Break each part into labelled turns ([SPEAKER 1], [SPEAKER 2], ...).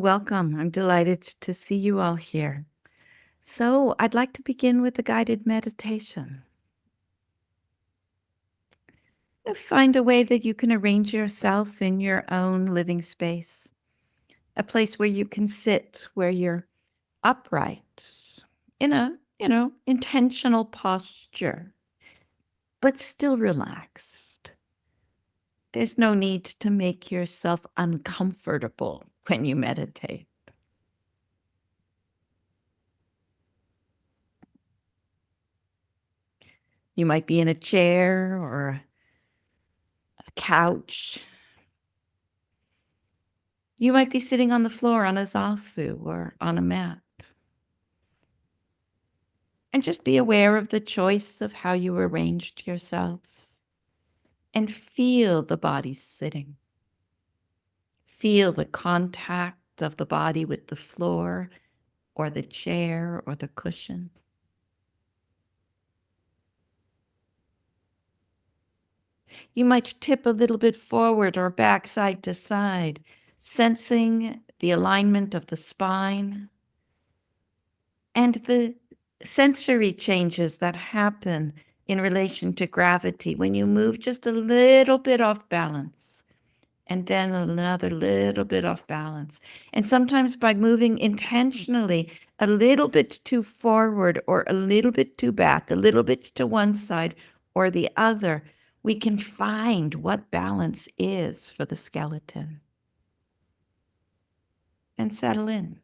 [SPEAKER 1] Welcome. I'm delighted to see you all here. So, I'd like to begin with a guided meditation. Find a way that you can arrange yourself in your own living space, a place where you can sit, where you're upright, in a, intentional posture, but still relaxed. There's no need to make yourself uncomfortable when you meditate. You might be in a chair or a couch. You might be sitting on the floor on a zafu or on a mat. And just be aware of the choice of how you arranged yourself and feel the body sitting. Feel the contact of the body with the floor or the chair or the cushion. You might tip a little bit forward or back side to side, sensing the alignment of the spine and the sensory changes that happen in relation to gravity when you move just a little bit off balance and then another little bit off balance. And sometimes by moving intentionally a little bit too forward or a little bit too back, a little bit to one side or the other, we can find what balance is for the skeleton and settle in,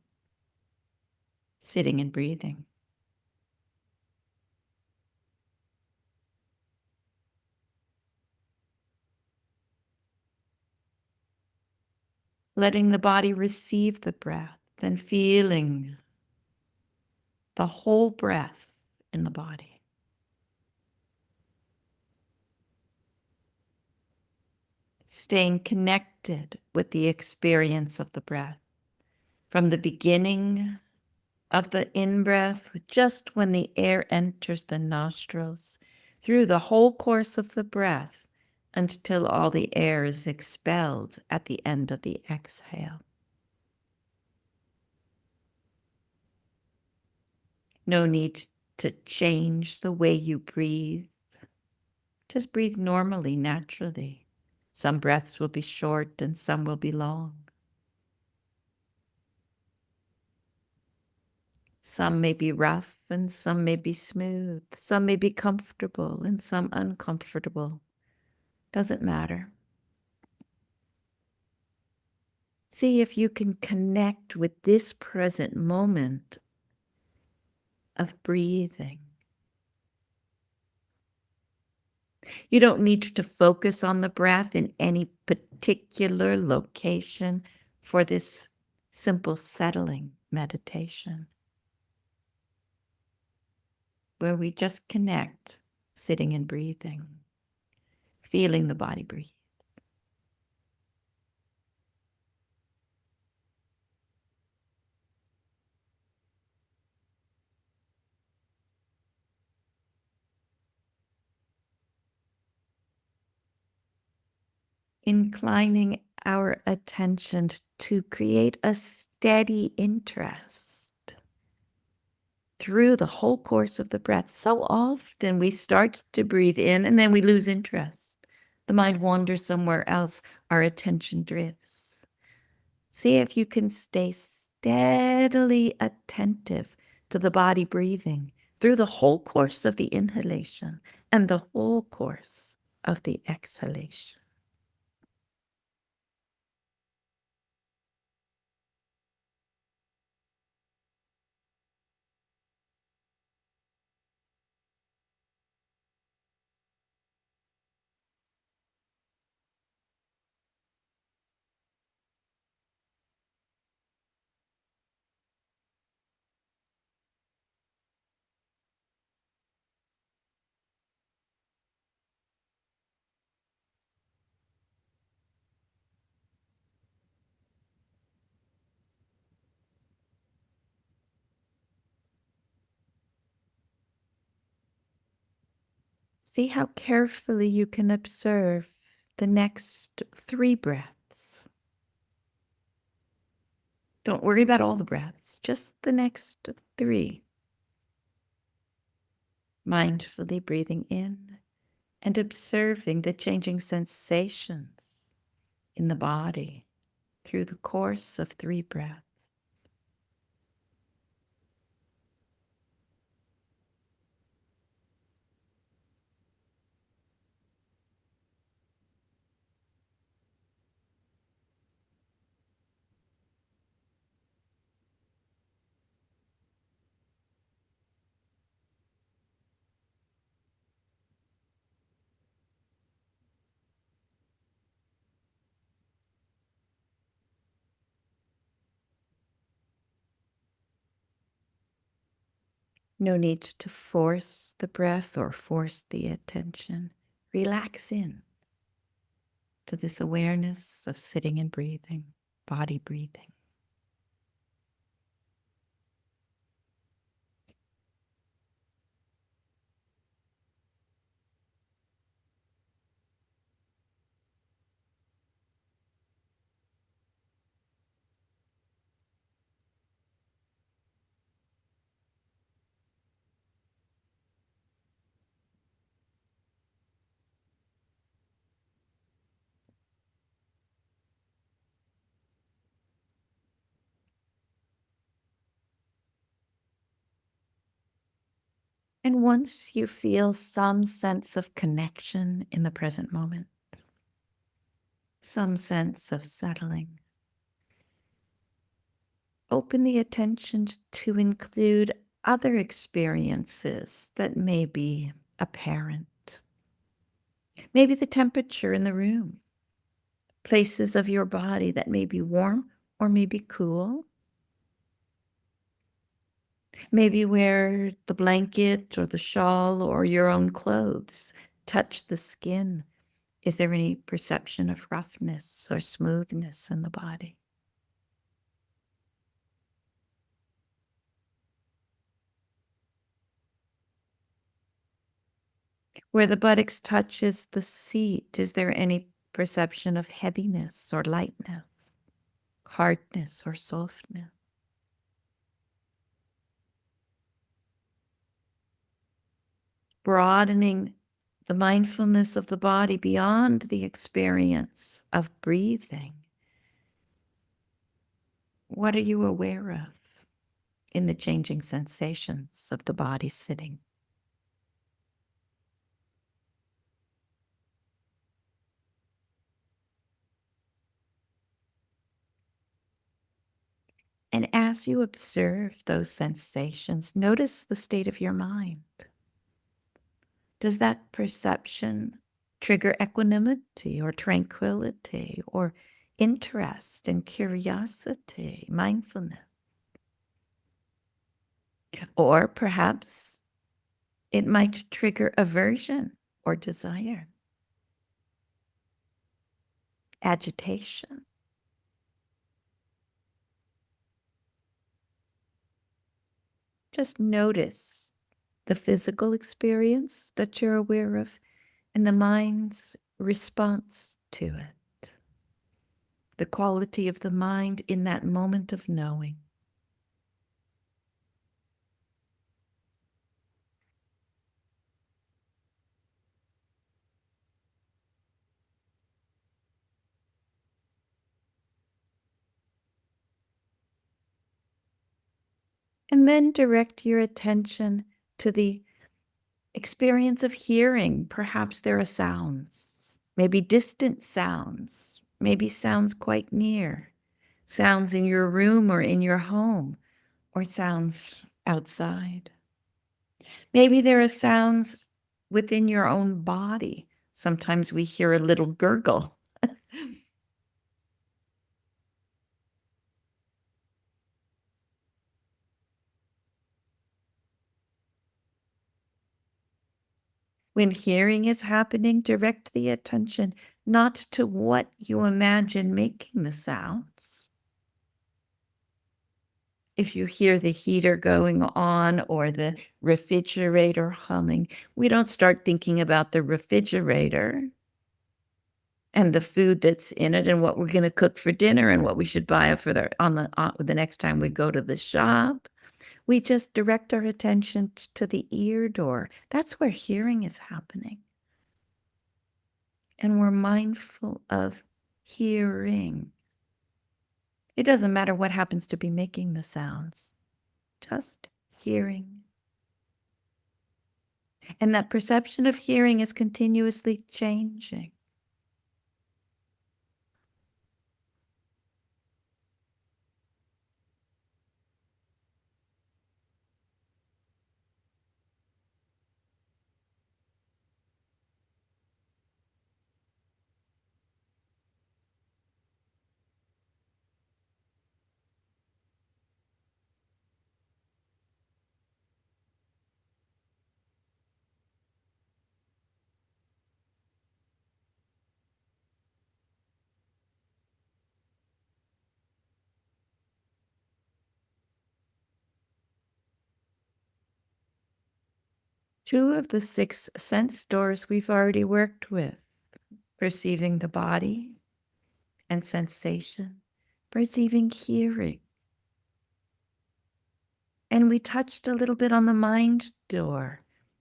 [SPEAKER 1] sitting and breathing. Letting the body receive the breath and feeling the whole breath in the body. Staying connected with the experience of the breath from the beginning of the in-breath, just when the air enters the nostrils, through the whole course of the breath until all the air is expelled at the end of the exhale. No need to change the way you breathe. Just breathe normally, naturally. Some breaths will be short and some will be long. Some may be rough and some may be smooth. Some may be comfortable and some uncomfortable. Doesn't matter. See if you can connect with this present moment of breathing. You don't need to focus on the breath in any particular location for this simple settling meditation, where we just connect, sitting and breathing, feeling the body breathe. Inclining our attention to create a steady interest through the whole course of the breath. So often we start to breathe in and then we lose interest. The mind wanders somewhere else. Our attention drifts. See if you can stay steadily attentive to the body breathing through the whole course of the inhalation and the whole course of the exhalation. See how carefully you can observe the next 3 breaths. Don't worry about all the breaths, just the next 3. Mindfully breathing in and observing the changing sensations in the body through the course of 3 breaths. No need to force the breath or force the attention. Relax in to this awareness of sitting and breathing, body breathing. And once you feel some sense of connection in the present moment, some sense of settling, open the attention to include other experiences that may be apparent. Maybe the temperature in the room, places of your body that may be warm or may be cool. Maybe where the blanket or the shawl or your own clothes touch the skin. Is there any perception of roughness or smoothness in the body? Where the buttocks touches the seat, is there any perception of heaviness or lightness, hardness or softness? Broadening the mindfulness of the body beyond the experience of breathing. What are you aware of in the changing sensations of the body sitting? And as you observe those sensations, notice the state of your mind. Does that perception trigger equanimity or tranquility or interest and curiosity, mindfulness? Or perhaps it might trigger aversion or desire, agitation. Just notice the physical experience that you're aware of and the mind's response to it. The quality of the mind in that moment of knowing. And then direct your attention to the experience of hearing. Perhaps there are sounds, maybe distant sounds, maybe sounds quite near, sounds in your room or in your home, or sounds outside. Maybe there are sounds within your own body. Sometimes we hear a little gurgle. When hearing is happening, direct the attention not to what you imagine making the sounds. If you hear the heater going on or the refrigerator humming, we don't start thinking about the refrigerator. and the food that's in it and what we're going to cook for dinner and what we should buy for the next time we go to the shop. We just direct our attention to the ear door. That's where hearing is happening. And we're mindful of hearing. It doesn't matter what happens to be making the sounds, just hearing. And that perception of hearing is continuously changing. Two of the 6 sense doors we've already worked with: perceiving the body and sensation, perceiving hearing. And we touched a little bit on the mind door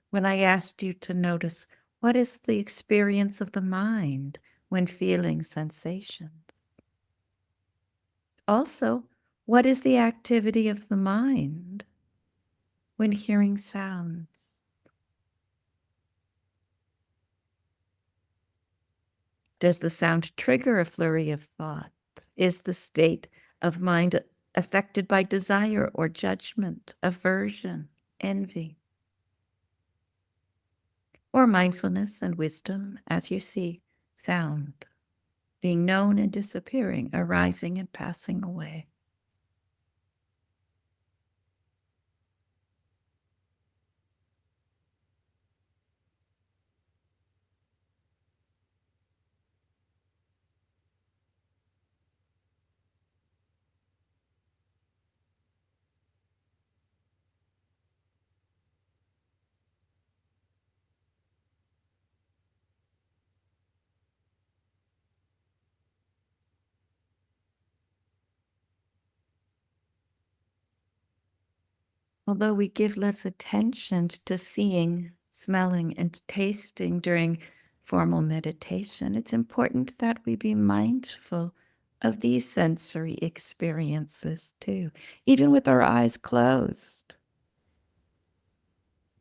[SPEAKER 1] when I asked you to notice what is the experience of the mind when feeling sensations. Also, what is the activity of the mind when hearing sounds? Does the sound trigger a flurry of thought? Is the state of mind affected by desire or judgment, aversion, envy? Or mindfulness and wisdom as you see sound, being known and disappearing, arising and passing away? Although we give less attention to seeing, smelling, and tasting during formal meditation, it's important that we be mindful of these sensory experiences too, even with our eyes closed.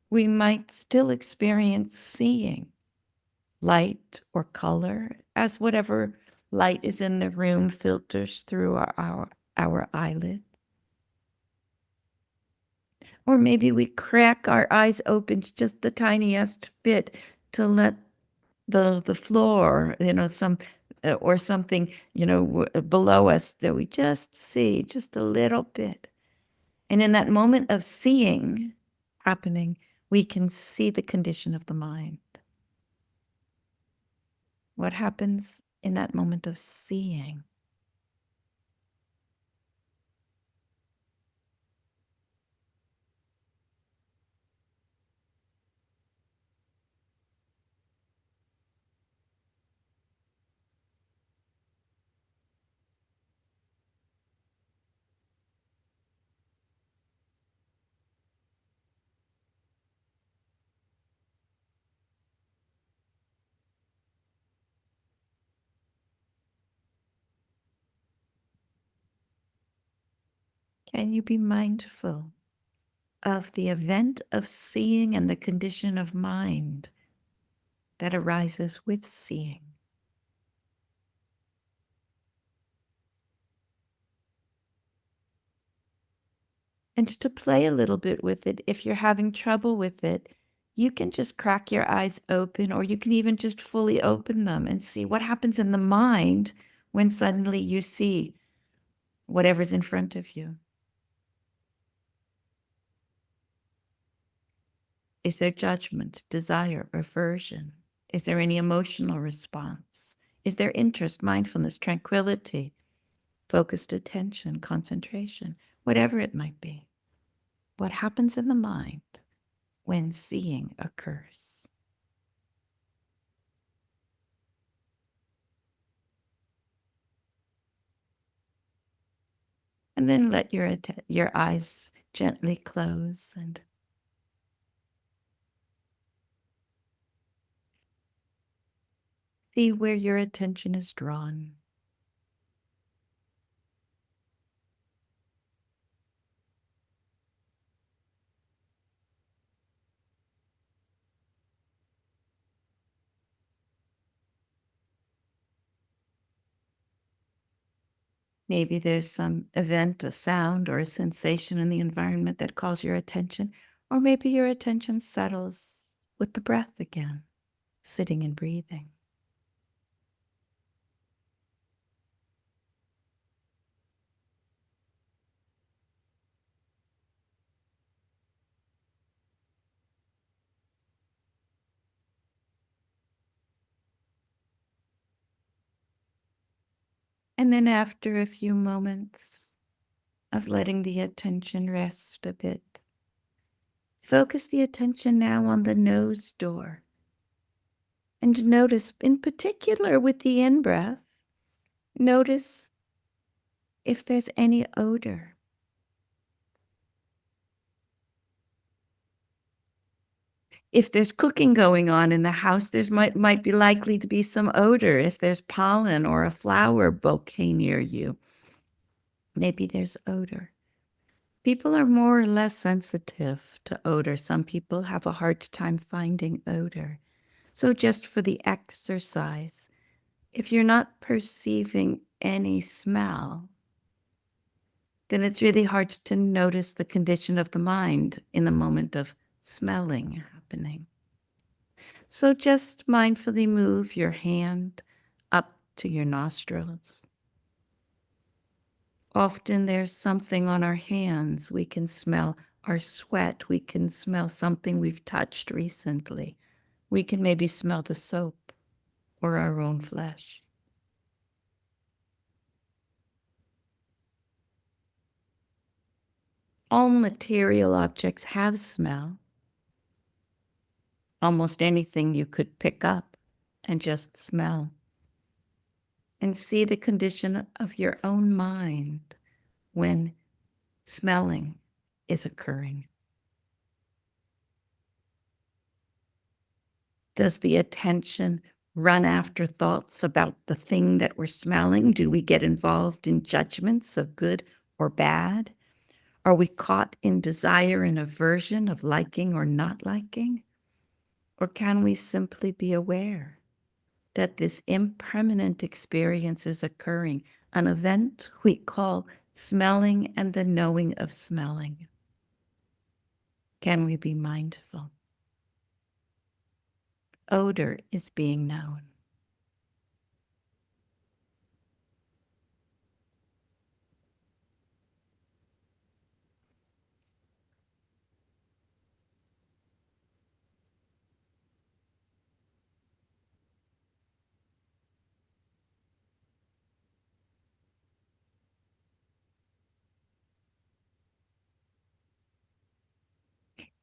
[SPEAKER 1] We might still experience seeing light or color as whatever light is in the room filters through our eyelids. Or maybe we crack our eyes open just the tiniest bit to let the floor, some or something, below us that we just see just a little bit. And in that moment of seeing happening, we can see the condition of the mind. What happens in that moment of seeing? Can you be mindful of the event of seeing and the condition of mind that arises with seeing? And to play a little bit with it, if you're having trouble with it, you can just crack your eyes open, or you can even just fully open them and see what happens in the mind when suddenly you see whatever's in front of you. Is there judgment, desire, aversion? Is there any emotional response? Is there interest, mindfulness, tranquility, focused attention, concentration, whatever it might be? What happens in the mind when seeing occurs? And then let your eyes gently close and see where your attention is drawn. Maybe there's some event, a sound, or a sensation in the environment that calls your attention, or maybe your attention settles with the breath again, sitting and breathing. And then after a few moments of letting the attention rest a bit, focus the attention now on the nose door. And notice, in particular with the in-breath, notice if there's any odor. If there's cooking going on in the house, there's might be likely to be some odor. If there's pollen or a flower bouquet near you, maybe there's odor. People are more or less sensitive to odor. Some people have a hard time finding odor. So just for the exercise, if you're not perceiving any smell, then it's really hard to notice the condition of the mind in the moment of smelling happening. So just mindfully move your hand up to your nostrils. Often there's something on our hands. We can smell our sweat. We can smell something we've touched recently. We can maybe smell the soap or our own flesh. All material objects have smell. Almost anything you could pick up and just smell. And see the condition of your own mind when smelling is occurring. Does the attention run after thoughts about the thing that we're smelling? Do we get involved in judgments of good or bad? Are we caught in desire and aversion of liking or not liking? Or can we simply be aware that this impermanent experience is occurring, an event we call smelling and the knowing of smelling? Can we be mindful? Odor is being known.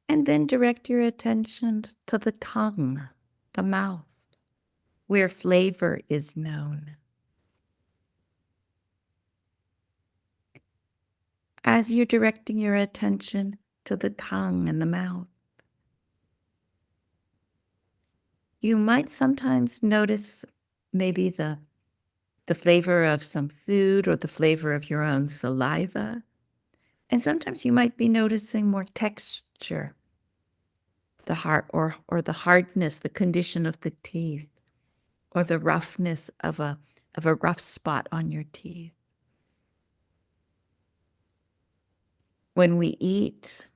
[SPEAKER 1] And then direct your attention to the tongue, the mouth, where flavor is known. As you're directing your attention to the tongue and the mouth, you might sometimes notice maybe the flavor of some food or the flavor of your own saliva. And sometimes you might be noticing more texture, the heart or the hardness, the condition of the teeth, or the roughness of a rough spot on your teeth. When we eat,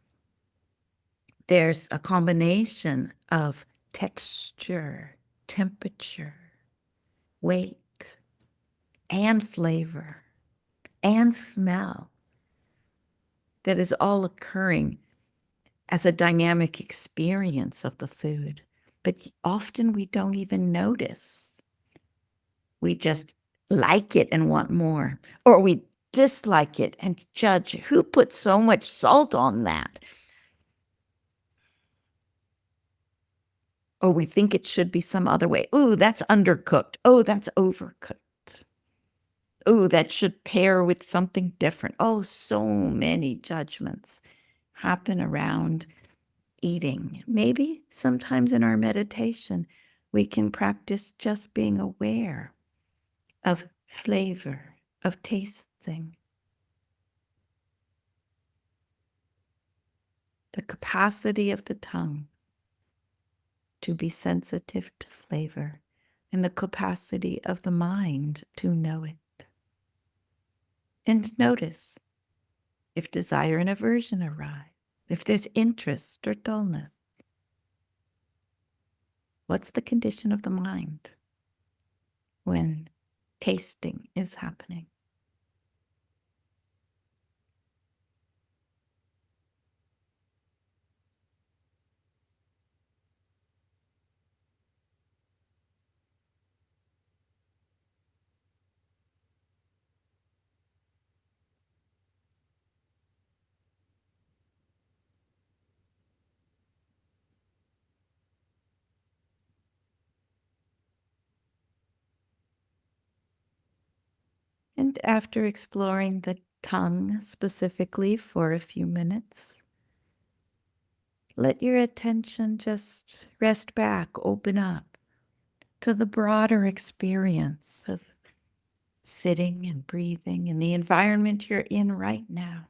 [SPEAKER 1] there's a combination of texture, temperature, weight, and flavor, and smell that is all occurring as a dynamic experience of the food. But often we don't even notice. We just like it and want more, or we dislike it and judge who put so much salt on that. Or we think it should be some other way. Ooh, that's undercooked. Oh, that's overcooked. oh, that should pair with something different. Oh, so many judgments happen around eating. Maybe sometimes in our meditation, we can practice just being aware of flavor, of tasting, the capacity of the tongue to be sensitive to flavor, and the capacity of the mind to know it. And notice if desire and aversion arise, if there's interest or dullness. What's the condition of the mind when tasting is happening? And after exploring the tongue specifically for a few minutes, let your attention just rest back, open up to the broader experience of sitting and breathing in the environment you're in right now.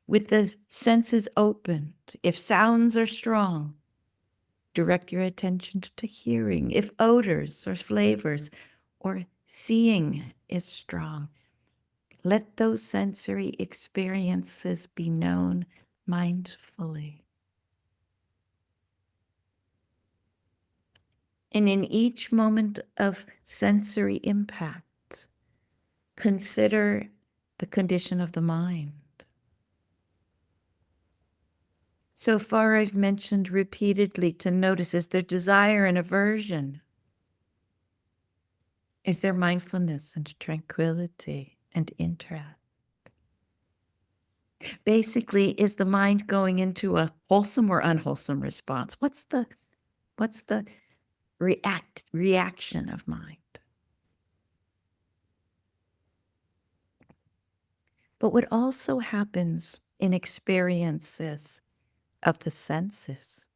[SPEAKER 1] With the senses open, if sounds are strong, direct your attention to hearing. If odors or flavors or seeing is strong, let those sensory experiences be known mindfully. And in each moment of sensory impact, consider the condition of the mind. So far, I've mentioned repeatedly to notice, is there desire and aversion? Is there mindfulness and tranquility and interest? Basically, is the mind going into a wholesome or unwholesome response? What's the reaction of mind? But what also happens in experiences of the senses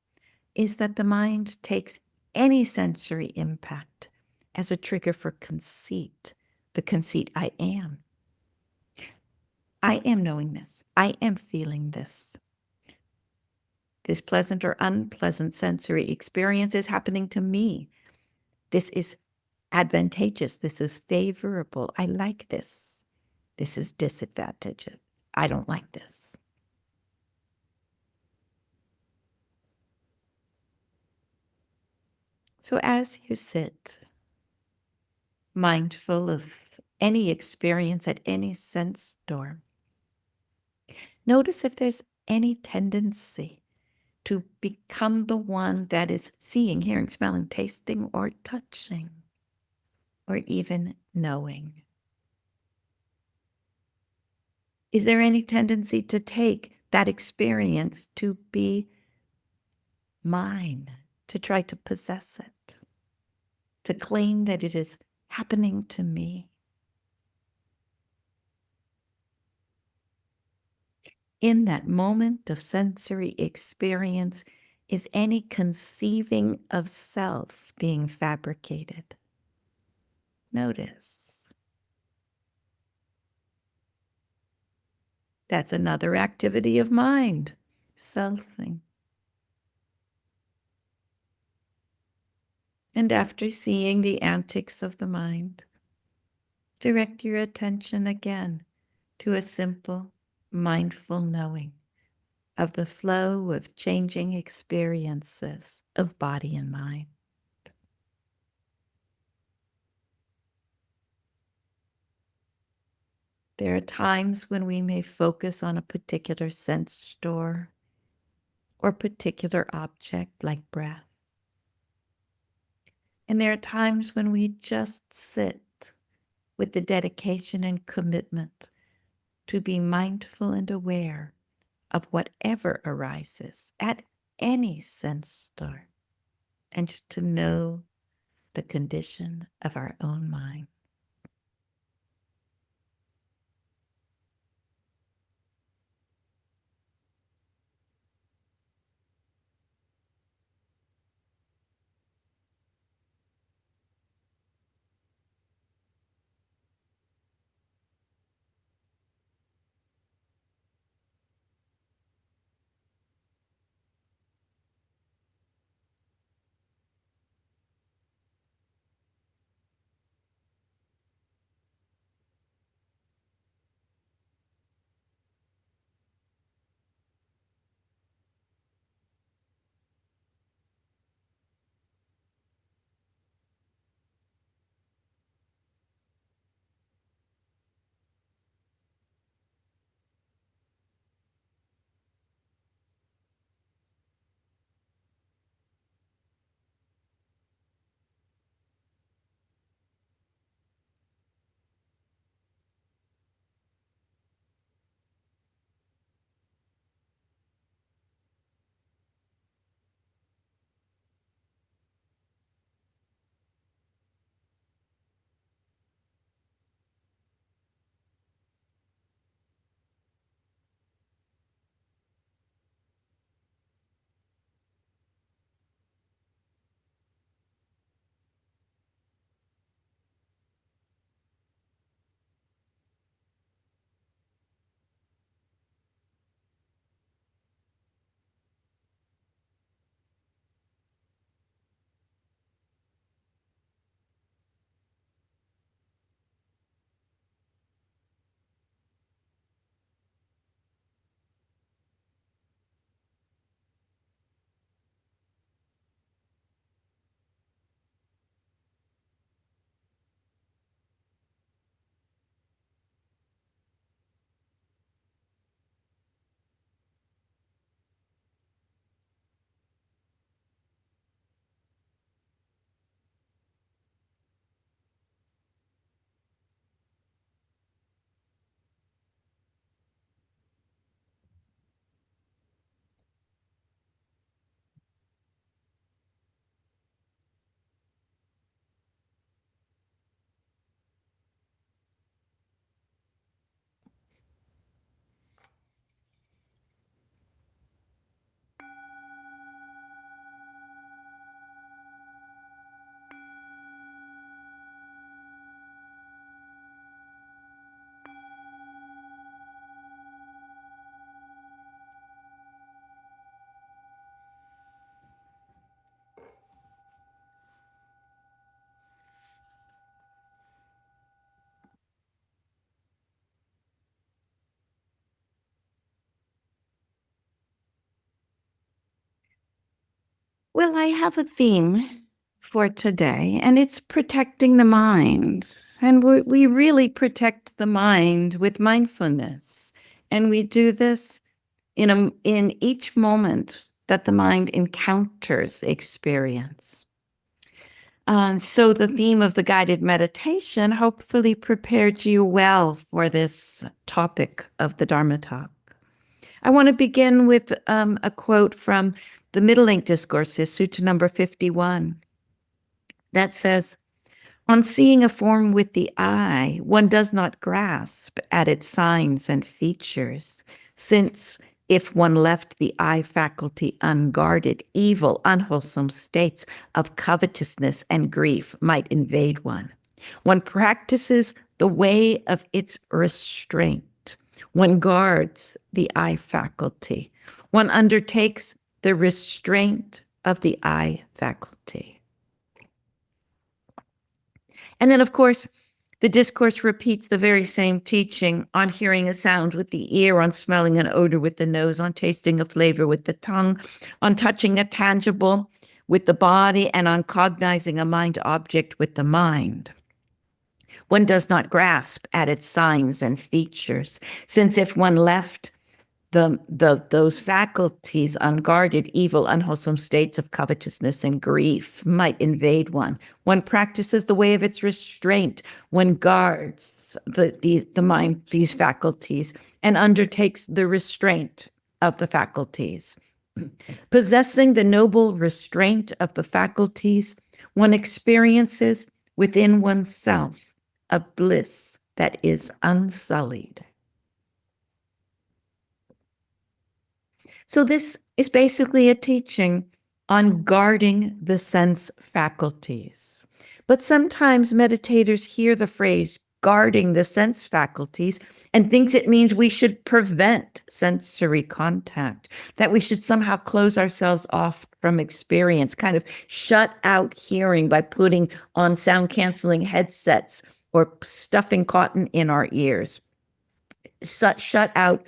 [SPEAKER 1] is that the mind takes any sensory impact as a trigger for conceit, the conceit I am. I am knowing this. I am feeling this. This pleasant or unpleasant sensory experience is happening to me. This is advantageous. This is favorable. I like this. This is disadvantageous. I don't like this. So as you sit, mindful of any experience at any sense door, notice if there's any tendency to become the one that is seeing, hearing, smelling, tasting, or touching, or even knowing. Is there any tendency to take that experience to be mine, to try to possess it, to claim that it is happening to me? In that moment of sensory experience, is any conceiving of self being fabricated? Notice. That's another activity of mind, selfing. And after seeing the antics of the mind, direct your attention again to a simple, mindful knowing of the flow of changing experiences of body and mind. There are times when we may focus on a particular sense store or particular object like breath. And there are times when we just sit with the dedication and commitment to be mindful and aware of whatever arises at any sense store, and to know the condition of our own mind. Well, I have a theme for today, and it's protecting the mind. And we really protect the mind with mindfulness. And we do this in each moment that the mind encounters experience. So the theme of the guided meditation hopefully prepared you well for this topic of the Dharma talk. I want to begin with a quote from the Middle Length Discourses, Sutta number 51, that says, "On seeing a form with the eye, one does not grasp at its signs and features, since if one left the eye faculty unguarded, evil, unwholesome states of covetousness and grief might invade one. One practices the way of its restraint. One guards the eye faculty. One undertakes the restraint of the eye faculty." And then, of course, the discourse repeats the very same teaching on hearing a sound with the ear, on smelling an odor with the nose, on tasting a flavor with the tongue, on touching a tangible with the body, and on cognizing a mind object with the mind. One does not grasp at its signs and features, since if one left those faculties unguarded, evil, unwholesome states of covetousness and grief might invade one. One practices the way of its restraint. One guards the mind, these faculties, and undertakes the restraint of the faculties. Possessing the noble restraint of the faculties, one experiences within oneself a bliss that is unsullied. So this is basically a teaching on guarding the sense faculties. But sometimes meditators hear the phrase guarding the sense faculties and thinks it means we should prevent sensory contact, that we should somehow close ourselves off from experience, kind of shut out hearing by putting on sound-canceling headsets or stuffing cotton in our ears. Shut out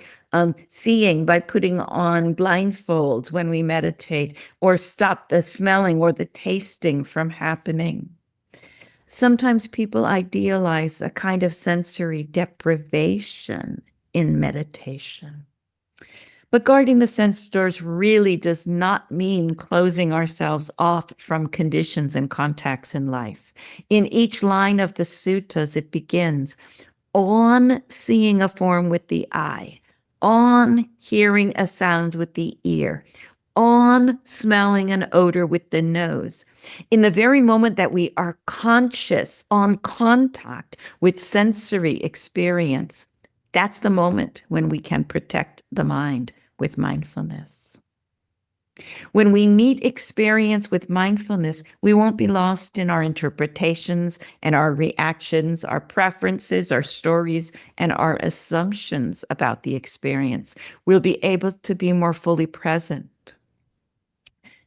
[SPEAKER 1] seeing by putting on blindfolds when we meditate, or stop the smelling or the tasting from happening. Sometimes people idealize a kind of sensory deprivation in meditation. But guarding the sense doors really does not mean closing ourselves off from conditions and contacts in life. In each line of the suttas, it begins, on seeing a form with the eye, on hearing a sound with the ear, on smelling an odor with the nose. In the very moment that we are conscious, on contact with sensory experience, that's the moment when we can protect the mind with mindfulness. When we meet experience with mindfulness, we won't be lost in our interpretations and our reactions, our preferences, our stories, and our assumptions about the experience. We'll be able to be more fully present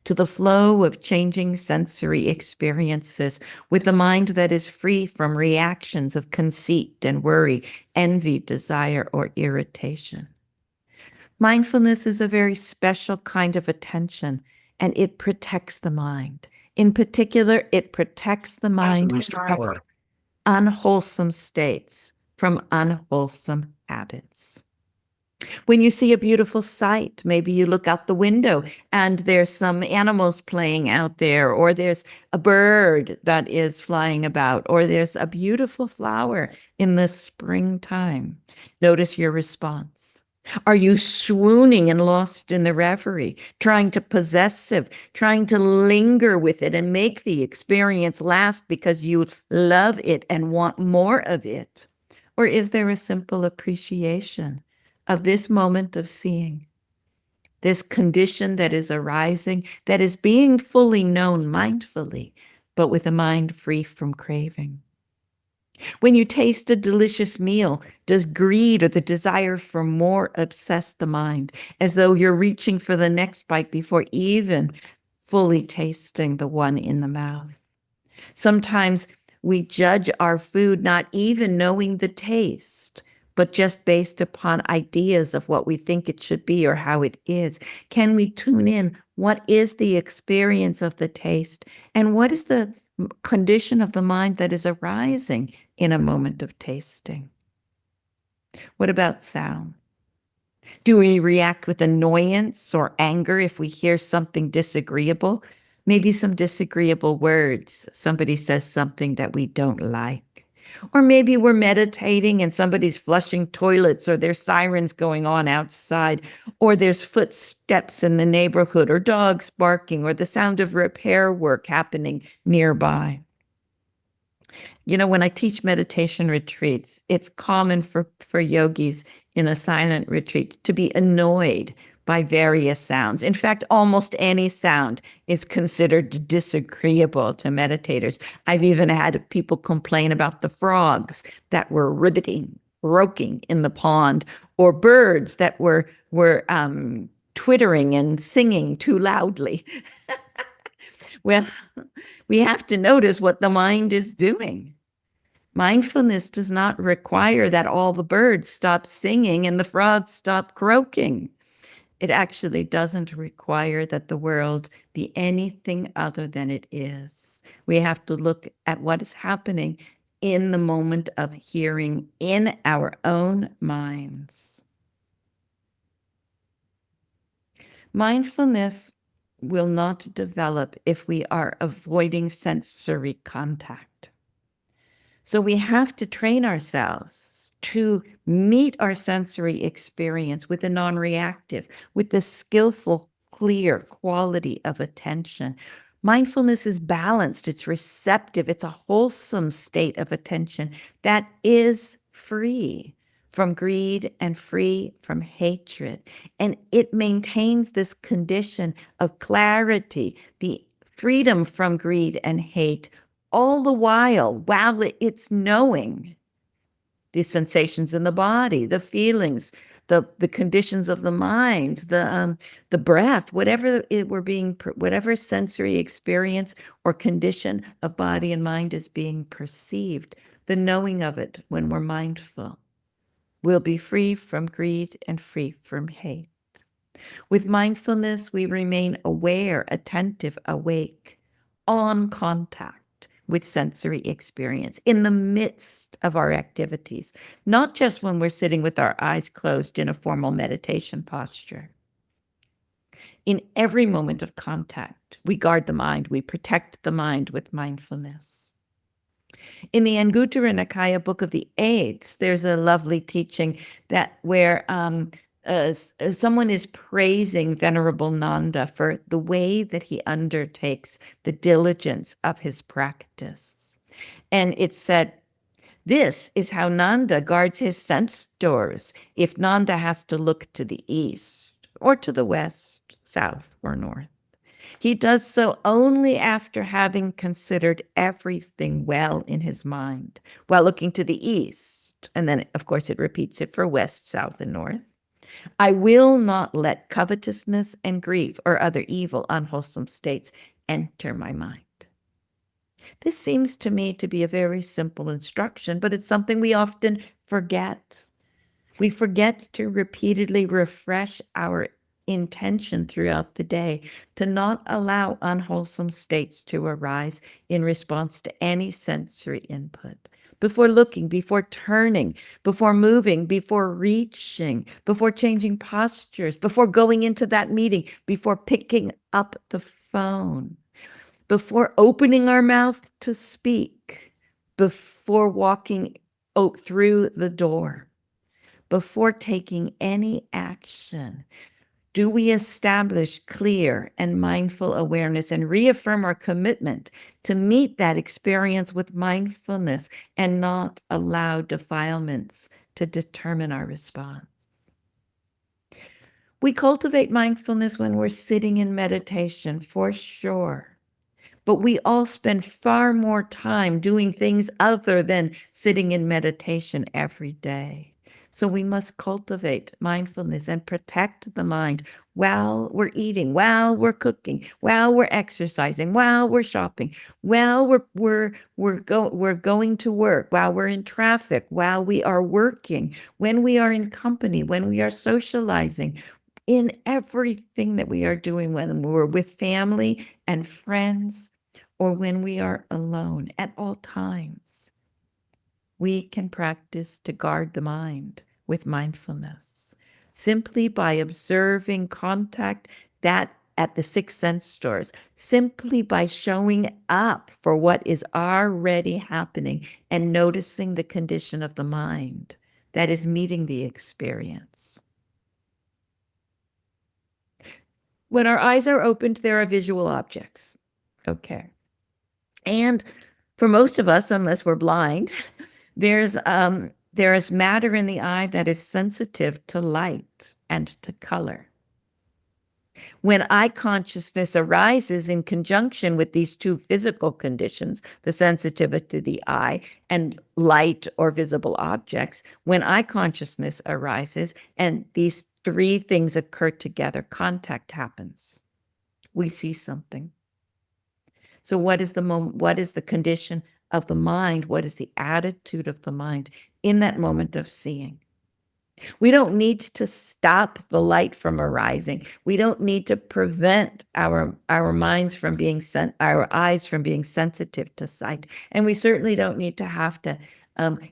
[SPEAKER 1] to the flow of changing sensory experiences with a mind that is free from reactions of conceit and worry, envy, desire, or irritation. Mindfulness is a very special kind of attention, and it protects the mind. In particular, it protects the mind from unwholesome states, from unwholesome habits. When you see a beautiful sight, maybe you look out the window and there's some animals playing out there, or there's a bird that is flying about, or there's a beautiful flower in the springtime. Notice your response. Are you swooning and lost in the reverie, trying to possessive, trying to linger with it and make the experience last because you love it and want more of it? Or is there a simple appreciation of this moment of seeing, this condition that is arising, that is being fully known mindfully, but with a mind free from craving? When you taste a delicious meal, does greed or the desire for more obsess the mind, as though you're reaching for the next bite before even fully tasting the one in the mouth? Sometimes we judge our food not even knowing the taste, but just based upon ideas of what we think it should be or how it is? Can we tune in? What is the experience of the taste? And what is the condition of the mind that is arising in a moment of tasting? What about sound? Do we react with annoyance or anger if we hear something disagreeable? Maybe some disagreeable words. Somebody says something that we don't like. Or maybe we're meditating and somebody's flushing toilets, or there's sirens going on outside, or there's footsteps in the neighborhood, or dogs barking, or the sound of repair work happening nearby. You know, when I teach meditation retreats, it's common for yogis in a silent retreat to be annoyed by various sounds. In fact, almost any sound is considered disagreeable to meditators. I've even had people complain about the frogs that were ribbiting, roking in the pond, or birds that were twittering and singing too loudly. Well, we have to notice what the mind is doing. Mindfulness does not require that all the birds stop singing and the frogs stop croaking. It actually doesn't require that the world be anything other than it is. We have to look at what is happening in the moment of hearing in our own minds. Mindfulness will not develop if we are avoiding sensory contact. So we have to train ourselves to meet our sensory experience with a non-reactive, with the skillful, clear quality of attention. Mindfulness is balanced, it's receptive, it's a wholesome state of attention that is free from greed and free from hatred. And it maintains this condition of clarity, the freedom from greed and hate, all the while it's knowing the sensations in the body, the feelings, the conditions of the mind, the breath, whatever sensory experience or condition of body and mind is being perceived, the knowing of it when we're mindful will be free from greed and free from hate. With mindfulness, we remain aware, attentive, awake, on contact with sensory experience in the midst of our activities, not just when we're sitting with our eyes closed in a formal meditation posture. In every moment of contact, we guard the mind, we protect the mind with mindfulness. In the Anguttara Nikaya Book of the Eights, there's a lovely teaching where someone is praising Venerable Nanda for the way that he undertakes the diligence of his practice. And it said, this is how Nanda guards his sense doors if Nanda has to look to the east or to the west, south, or north. He does so only after having considered everything well in his mind, while looking to the east. And then, of course, it repeats it for west, south, and north. I will not let covetousness and grief or other evil, unwholesome states enter my mind. This seems to me to be a very simple instruction, but it's something we often forget. We forget to repeatedly refresh our intention throughout the day to not allow unwholesome states to arise in response to any sensory input. Before looking, before turning, before moving, before reaching, before changing postures, before going into that meeting, before picking up the phone, before opening our mouth to speak, before walking through the door, before taking any action, do we establish clear and mindful awareness and reaffirm our commitment to meet that experience with mindfulness and not allow defilements to determine our response? We cultivate mindfulness when we're sitting in meditation, for sure. But we all spend far more time doing things other than sitting in meditation every day. So we must cultivate mindfulness and protect the mind while we're eating, while we're cooking, while we're exercising, while we're shopping, while we're going to work, while we're in traffic, while we are working, when we are in company, when we are socializing, in everything that we are doing, when we're with family and friends, or when we are alone at all times. We can practice to guard the mind with mindfulness simply by observing contact that at the six sense stores, simply by showing up for what is already happening and noticing the condition of the mind that is meeting the experience. When our eyes are opened, there are visual objects. Okay. And for most of us, unless we're blind, there is matter in the eye that is sensitive to light and to color. When eye consciousness arises in conjunction with these two physical conditions, the sensitivity to the eye and light or visible objects, when eye consciousness arises and these three things occur together, contact happens. We see something. So what is the moment? What is the condition of the mind? What is the attitude of the mind in that moment of seeing? We don't need to stop the light from arising. We don't need to prevent our minds from being our eyes from being sensitive to sight. And we certainly don't need to have to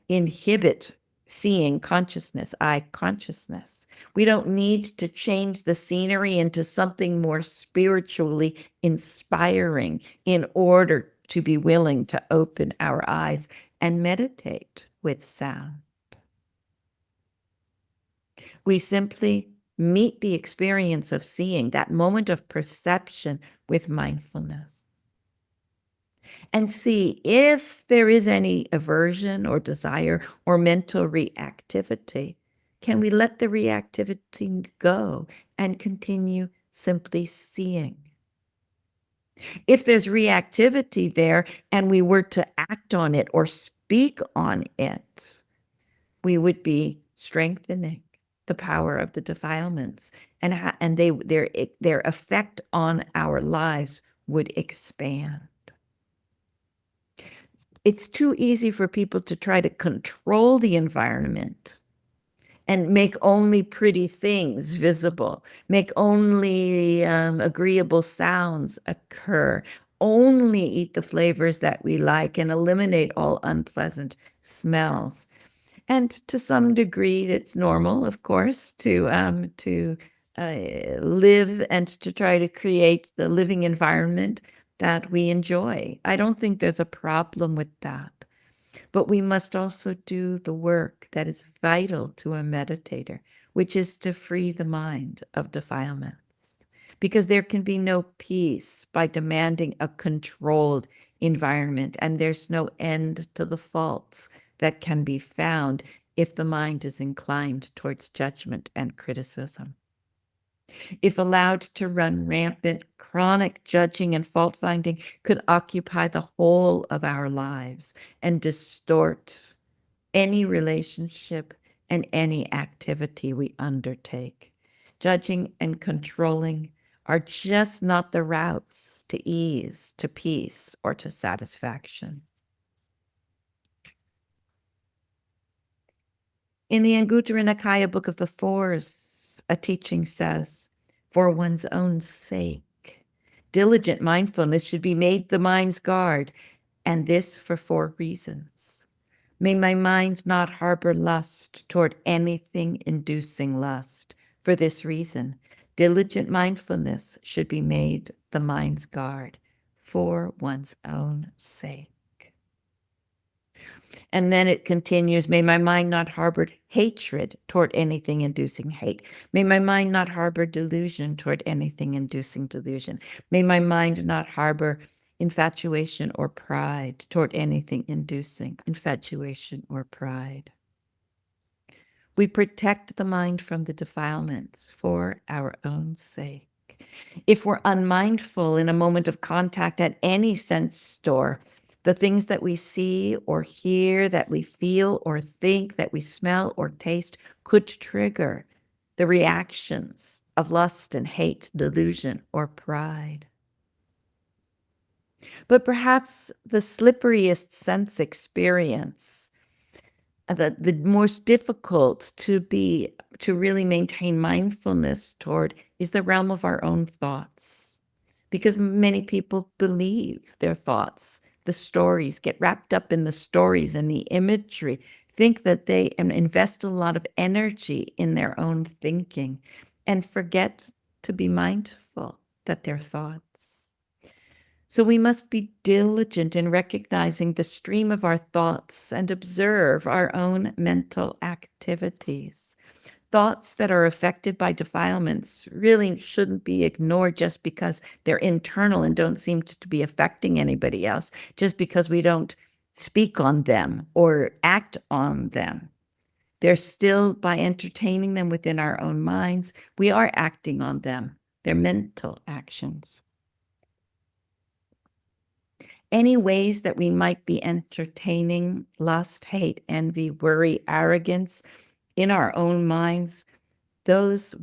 [SPEAKER 1] inhibit seeing consciousness, eye consciousness. We don't need to change the scenery into something more spiritually inspiring in order to be willing to open our eyes and meditate with sound. We simply meet the experience of seeing, that moment of perception, with mindfulness. And see if there is any aversion or desire or mental reactivity. Can we let the reactivity go and continue simply seeing? If there's reactivity there and we were to act on it or speak on it, we would be strengthening the power of the defilements, and their effect on our lives would expand. It's too easy for people to try to control the environment and make only pretty things visible, make only agreeable sounds occur, only eat the flavors that we like, and eliminate all unpleasant smells. And to some degree, it's normal, of course, to live and to try to create the living environment that we enjoy. I don't think there's a problem with that. But we must also do the work that is vital to a meditator, which is to free the mind of defilements. Because there can be no peace by demanding a controlled environment, and there's no end to the faults that can be found if the mind is inclined towards judgment and criticism. If allowed to run rampant, chronic judging and fault finding could occupy the whole of our lives and distort any relationship and any activity we undertake. Judging and controlling are just not the routes to ease, to peace, or to satisfaction. In the Anguttara Nikaya Book of the Fours, a teaching says, for one's own sake, diligent mindfulness should be made the mind's guard, and this for 4 reasons. May my mind not harbor lust toward anything inducing lust. For this reason, diligent mindfulness should be made the mind's guard for one's own sake. And then it continues, may my mind not harbor hatred toward anything inducing hate. May my mind not harbor delusion toward anything inducing delusion. May my mind not harbor infatuation or pride toward anything inducing infatuation or pride. We protect the mind from the defilements for our own sake. If we're unmindful in a moment of contact at any sense store, The things that we see or hear, that we feel or think, that we smell or taste could trigger the reactions of lust and hate, delusion, or pride. But perhaps the slipperiest sense experience, the most difficult to really maintain mindfulness toward, is the realm of our own thoughts. Because many people believe their thoughts, the stories, get wrapped up in the stories and the imagery, think that they invest a lot of energy in their own thinking and forget to be mindful that they're thoughts. So we must be diligent in recognizing the stream of our thoughts and observe our own mental activities. Thoughts that are affected by defilements really shouldn't be ignored just because they're internal and don't seem to be affecting anybody else, just because we don't speak on them or act on them. They're still, by entertaining them within our own minds, we are acting on them. They're mental actions. Any ways that we might be entertaining lust, hate, envy, worry, arrogance in our own minds, those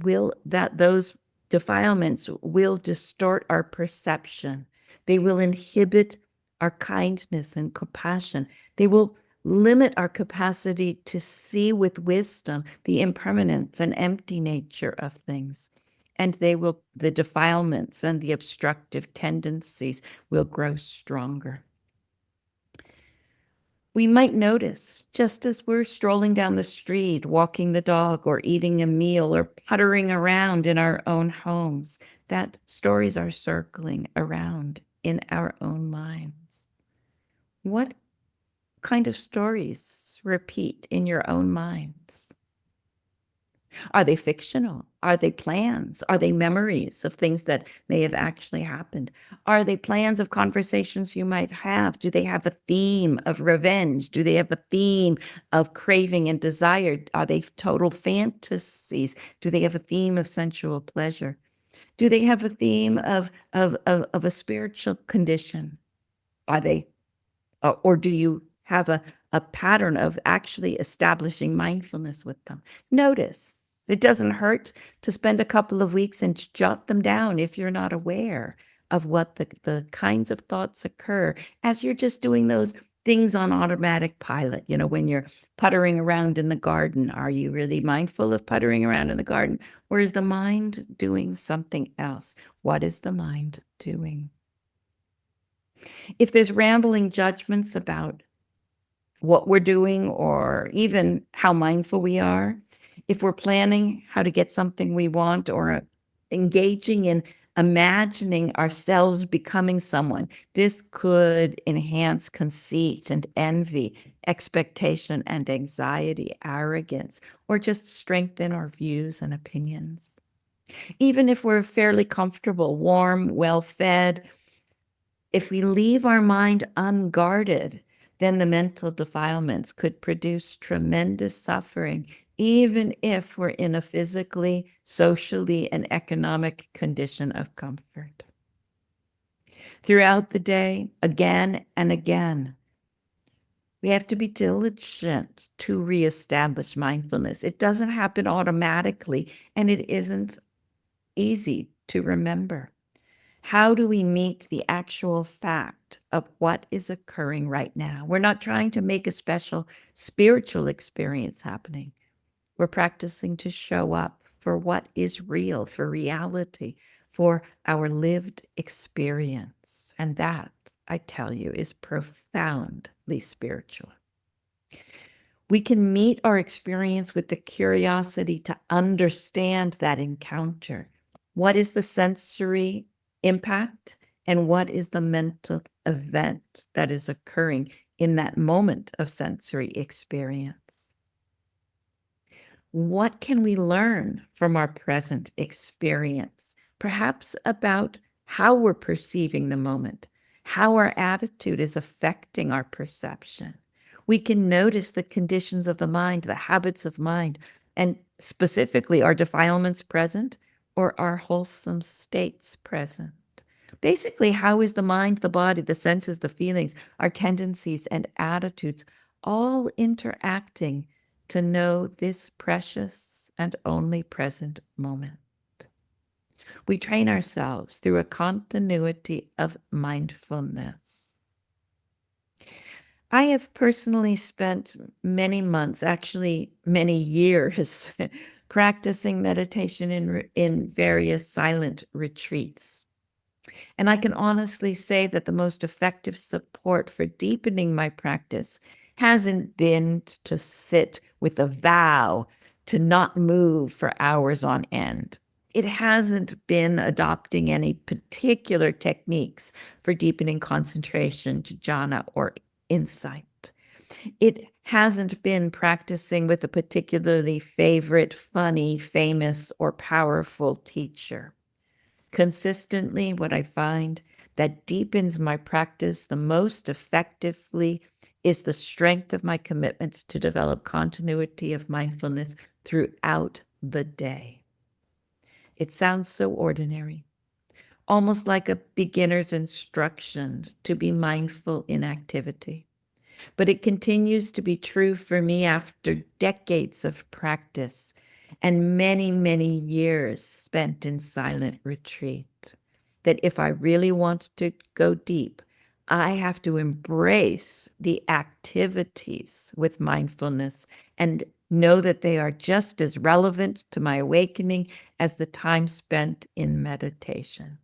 [SPEAKER 1] defilements will distort our perception. They will inhibit our kindness and compassion. They will limit our capacity to see with wisdom the impermanence and empty nature of things. And the defilements and the obstructive tendencies will grow stronger. We might notice, just as we're strolling down the street, walking the dog, or eating a meal, or puttering around in our own homes, that stories are circling around in our own minds. What kind of stories repeat in your own minds? Are they fictional? Are they plans? Are they memories of things that may have actually happened? Are they plans of conversations you might have? Do they have a theme of revenge? Do they have a theme of craving and desire? Are they total fantasies? Do they have a theme of sensual pleasure? Do they have a theme of a spiritual condition? Are they, or do you have a pattern of actually establishing mindfulness with them? Notice. It doesn't hurt to spend a couple of weeks and jot them down if you're not aware of what the kinds of thoughts occur as you're just doing those things on automatic pilot. You know, when you're puttering around in the garden, are you really mindful of puttering around in the garden? Or is the mind doing something else? What is the mind doing? If there's rambling judgments about what we're doing or even how mindful we are, if we're planning how to get something we want or engaging in imagining ourselves becoming someone, this could enhance conceit and envy, expectation and anxiety, arrogance, or just strengthen our views and opinions. Even if we're fairly comfortable, warm, well-fed, if we leave our mind unguarded, then the mental defilements could produce tremendous suffering, even if we're in a physically, socially, and economic condition of comfort. Throughout the day, again and again, we have to be diligent to reestablish mindfulness. It doesn't happen automatically, and it isn't easy to remember. How do we meet the actual fact of what is occurring right now? We're not trying to make a special spiritual experience happening. We're practicing to show up for what is real, for reality, for our lived experience. And that, I tell you, is profoundly spiritual. We can meet our experience with the curiosity to understand that encounter. What is the sensory impact and what is the mental event that is occurring in that moment of sensory experience? What can we learn from our present experience? Perhaps about how we're perceiving the moment, how our attitude is affecting our perception. We can notice the conditions of the mind, the habits of mind, and specifically, are defilements present or are wholesome states present? Basically, how is the mind, the body, the senses, the feelings, our tendencies and attitudes all interacting to know this precious and only present moment? We train ourselves through a continuity of mindfulness. I have personally spent many months, actually many years, practicing meditation in various silent retreats. And I can honestly say that the most effective support for deepening my practice hasn't been to sit with a vow to not move for hours on end. It hasn't been adopting any particular techniques for deepening concentration, jhana, or insight. It hasn't been practicing with a particularly favorite, funny, famous, or powerful teacher. Consistently, what I find that deepens my practice the most effectively is the strength of my commitment to develop continuity of mindfulness throughout the day. It sounds so ordinary, almost like a beginner's instruction to be mindful in activity. But it continues to be true for me after decades of practice and many, many years spent in silent retreat, that if I really want to go deep, I have to embrace the activities with mindfulness and know that they are just as relevant to my awakening as the time spent in meditation.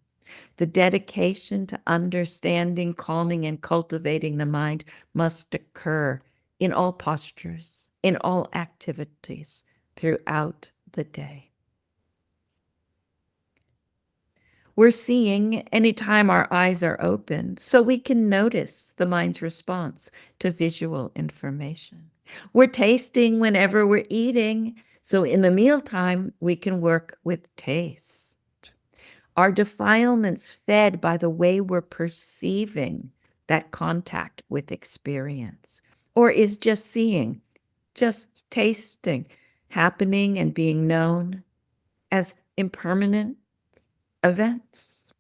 [SPEAKER 1] The dedication to understanding, calming, and cultivating the mind must occur in all postures, in all activities throughout the day. We're seeing anytime our eyes are open, so we can notice the mind's response to visual information. We're tasting whenever we're eating, so in the mealtime, we can work with taste. Are defilements fed by the way we're perceiving that contact with experience? Or is just seeing, just tasting, happening and being known as impermanent events?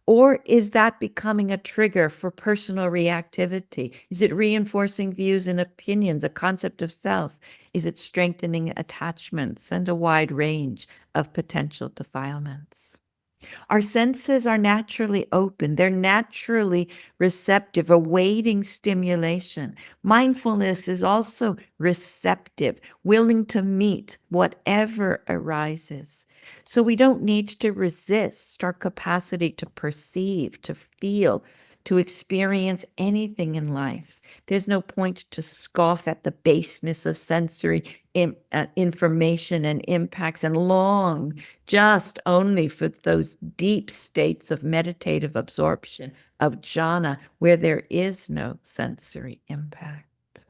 [SPEAKER 1] Or is that becoming a trigger for personal reactivity? Is it reinforcing views and opinions, a concept of self? Is it strengthening attachments and a wide range of potential defilements? Our senses are naturally open. They're naturally receptive, awaiting stimulation. Mindfulness is also receptive, willing to meet whatever arises. So we don't need to resist our capacity to perceive, to feel, to experience anything in life. There's no point to scoff at the baseness of sensory information and impacts and long just only for those deep states of meditative absorption, of jhana, where there is no sensory impact.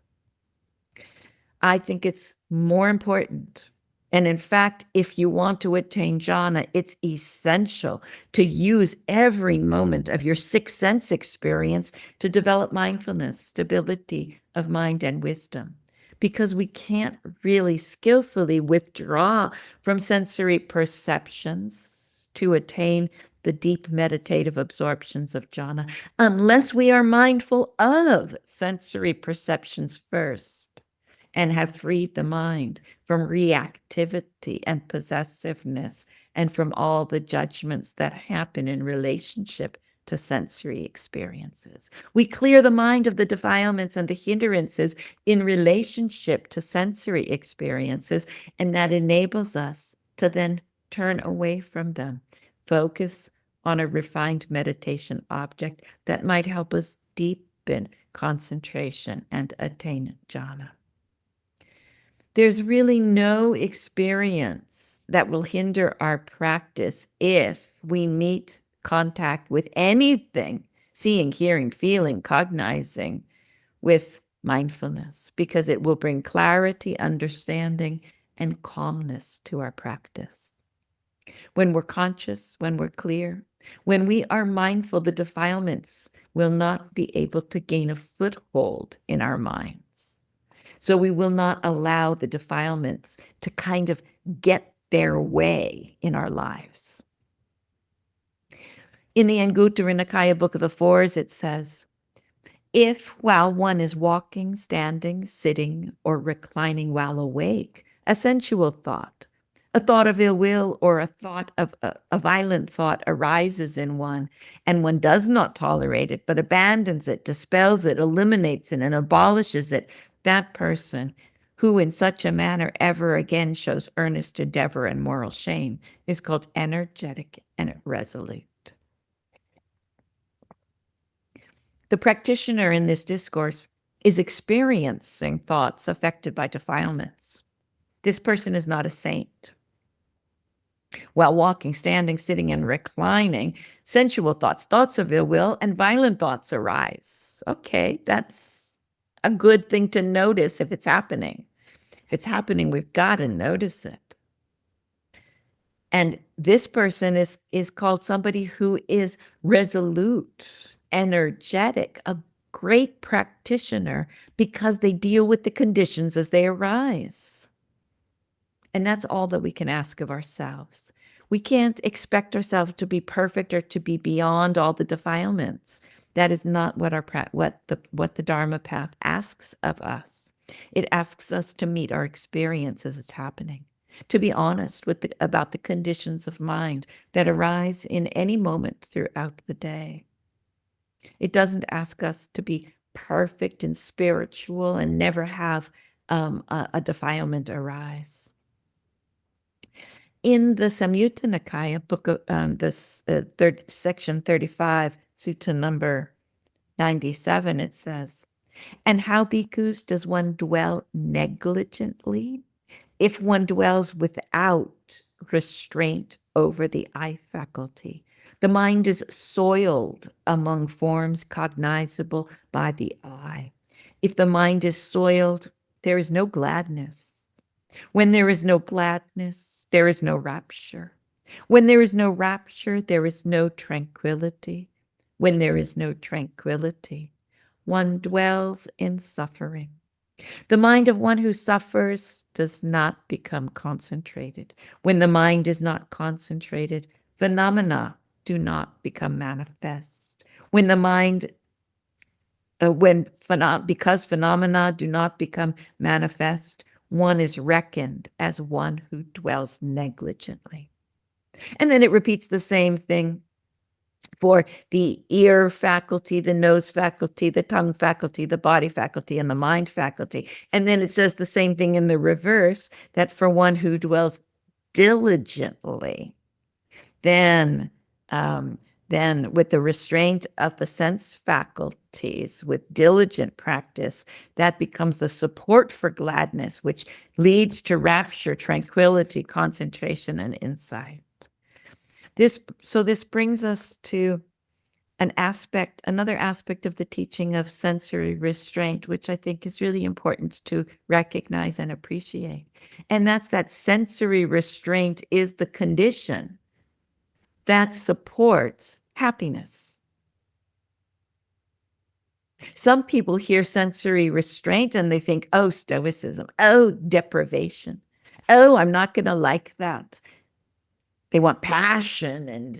[SPEAKER 1] I think it's more important. And in fact, if you want to attain jhana, it's essential to use every moment of your sixth sense experience to develop mindfulness, stability of mind, and wisdom. Because we can't really skillfully withdraw from sensory perceptions to attain the deep meditative absorptions of jhana unless we are mindful of sensory perceptions first and have freed the mind from reactivity and possessiveness and from all the judgments that happen in relationship to sensory experiences. We clear the mind of the defilements and the hindrances in relationship to sensory experiences, and that enables us to then turn away from them, focus on a refined meditation object that might help us deepen concentration and attain jhana. There's really no experience that will hinder our practice if we meet contact with anything, seeing, hearing, feeling, cognizing, with mindfulness, because it will bring clarity, understanding, and calmness to our practice. When we're conscious, when we're clear, when we are mindful, the defilements will not be able to gain a foothold in our minds. So we will not allow the defilements to kind of get their way in our lives. In the Anguttara Nikaya Book of the Fours, it says, if while one is walking, standing, sitting, or reclining while awake, a sensual thought, a thought of ill will, or a thought of a violent thought arises in one, and one does not tolerate it, but abandons it, dispels it, eliminates it, and abolishes it, that person who in such a manner ever again shows earnest endeavor and moral shame is called energetic and resolute. The practitioner in this discourse is experiencing thoughts affected by defilements. This person is not a saint. While walking, standing, sitting, and reclining, sensual thoughts, thoughts of ill will, and violent thoughts arise. Okay, that's a good thing to notice if it's happening. If it's happening, we've got to notice it. And this person is called somebody who is resolute, energetic, a great practitioner because they deal with the conditions as they arise. And that's all that we can ask of ourselves. We can't expect ourselves to be perfect or to be beyond all the defilements. That is not what the Dharma path asks of us. It asks us to meet our experience as it's happening, to be honest about the conditions of mind that arise in any moment throughout the day. It doesn't ask us to be perfect and spiritual and never have a defilement arise. In the Samyutta Nikaya, book of section 35, sutta number 97, it says, and how, bhikkhus, does one dwell negligently if one dwells without restraint over the eye faculty? The mind is soiled among forms cognizable by the eye. If the mind is soiled, there is no gladness. When there is no gladness, there is no rapture. When there is no rapture, there is no tranquility. When there is no tranquility, one dwells in suffering. The mind of one who suffers does not become concentrated. When the mind is not concentrated, phenomena do not become manifest. When the mind, because phenomena do not become manifest, one is reckoned as one who dwells negligently. And then it repeats the same thing for the ear faculty, the nose faculty, the tongue faculty, the body faculty, and the mind faculty. And then it says the same thing in the reverse, that for one who dwells diligently, then with the restraint of the sense faculties, with diligent practice, that becomes the support for gladness, which leads to rapture, tranquility, concentration, and insight. This brings us to another aspect of the teaching of sensory restraint, which I think is really important to recognize and appreciate. And that's that sensory restraint is the condition that supports happiness. Some people hear sensory restraint and they think, oh, stoicism, oh, deprivation, oh, I'm not going to like that. They want passion and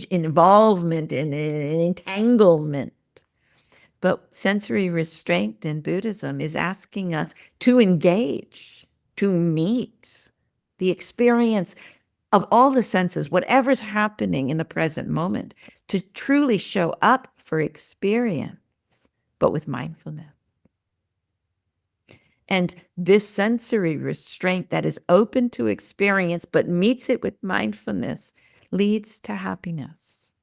[SPEAKER 1] involvement and entanglement. But sensory restraint in Buddhism is asking us to engage, to meet the experience of all the senses, whatever's happening in the present moment, to truly show up for experience, but with mindfulness. And this sensory restraint that is open to experience but meets it with mindfulness leads to happiness.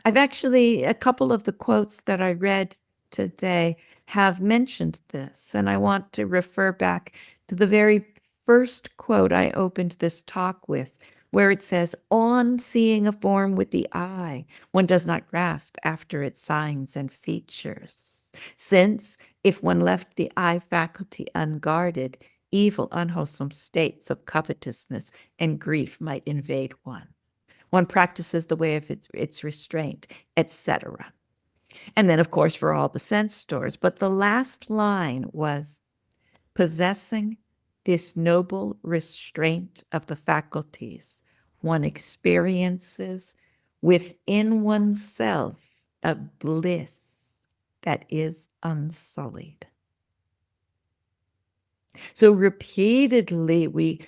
[SPEAKER 1] I've actually, a couple of the quotes that I read today have mentioned this, and I want to refer back to the very first quote I opened this talk with, where it says, on seeing a form with the eye, one does not grasp after its signs and features, since if one left the eye faculty unguarded, evil, unwholesome states of covetousness and grief might invade one. One practices the way of its restraint, etc. And then, of course, for all the sense stores. But the last line was, possessing this noble restraint of the faculties, one experiences within oneself a bliss that is unsullied. So repeatedly we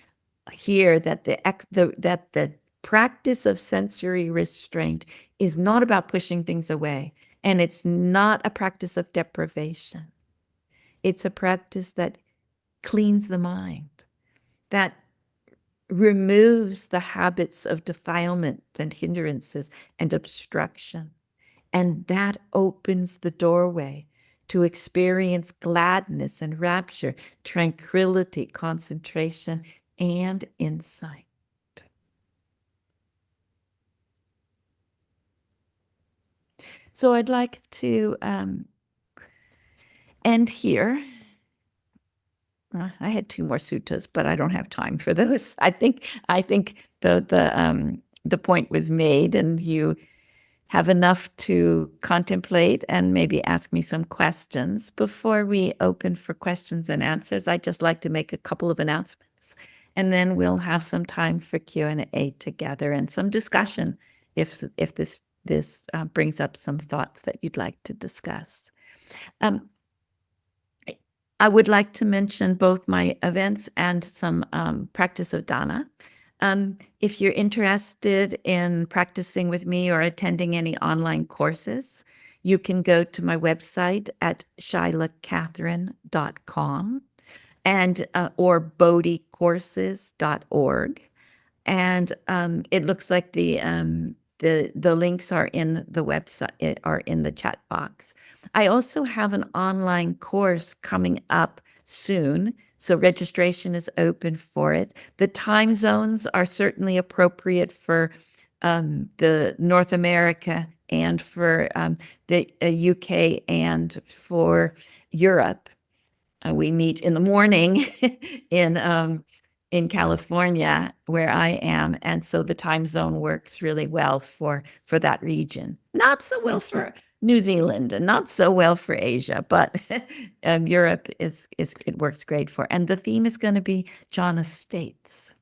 [SPEAKER 1] hear that the practice of sensory restraint is not about pushing things away, and it's not a practice of deprivation. It's a practice that cleans the mind, that removes the habits of defilement and hindrances and obstruction. And that opens the doorway to experience gladness and rapture, tranquility, concentration, and insight. So I'd like to end here. I had 2 more suttas, but I don't have time for those. I think the point was made, and you have enough to contemplate and maybe ask me some questions. Before we open for questions and answers, I'd just like to make a couple of announcements, and then we'll have some time for Q&A together and some discussion if this brings up some thoughts that you'd like to discuss. I would like to mention both my events and some practice of dana. If you're interested in practicing with me or attending any online courses, you can go to my website at shailacatherine.com and or bodhicourses.org. And it looks like the links are in the website, are in the chat box. I also have an online course coming up soon, so registration is open for it. The time zones are certainly appropriate for the North America and for the UK and for Europe. We meet in the morning in California, where I am, and so the time zone works really well for that region. Not so well for New Zealand, and not so well for Asia, but Europe is it works great for. And the theme is going to be jhana states.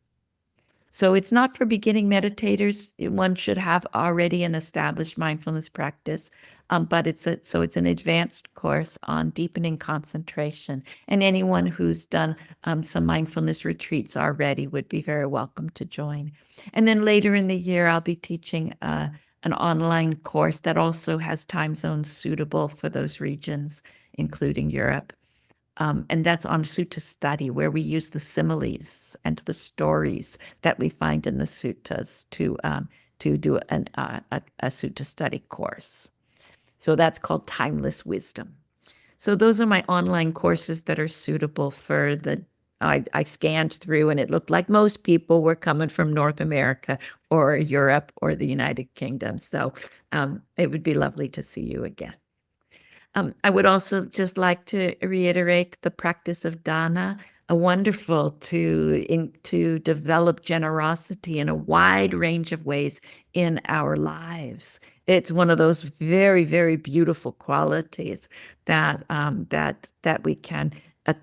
[SPEAKER 1] So it's not for beginning meditators. One should have already an established mindfulness practice, but it's an advanced course on deepening concentration. And anyone who's done some mindfulness retreats already would be very welcome to join. And then later in the year, I'll be teaching an online course that also has time zones suitable for those regions, including Europe. And that's on sutta study, where we use the similes and the stories that we find in the suttas to do a sutta study course. So that's called Timeless Wisdom. So those are my online courses that are suitable for the. I scanned through, and it looked like most people were coming from North America or Europe or the United Kingdom. So it would be lovely to see you again. I would also just like to reiterate the practice of dana, a wonderful to develop generosity in a wide range of ways in our lives. It's one of those very, very beautiful qualities that we can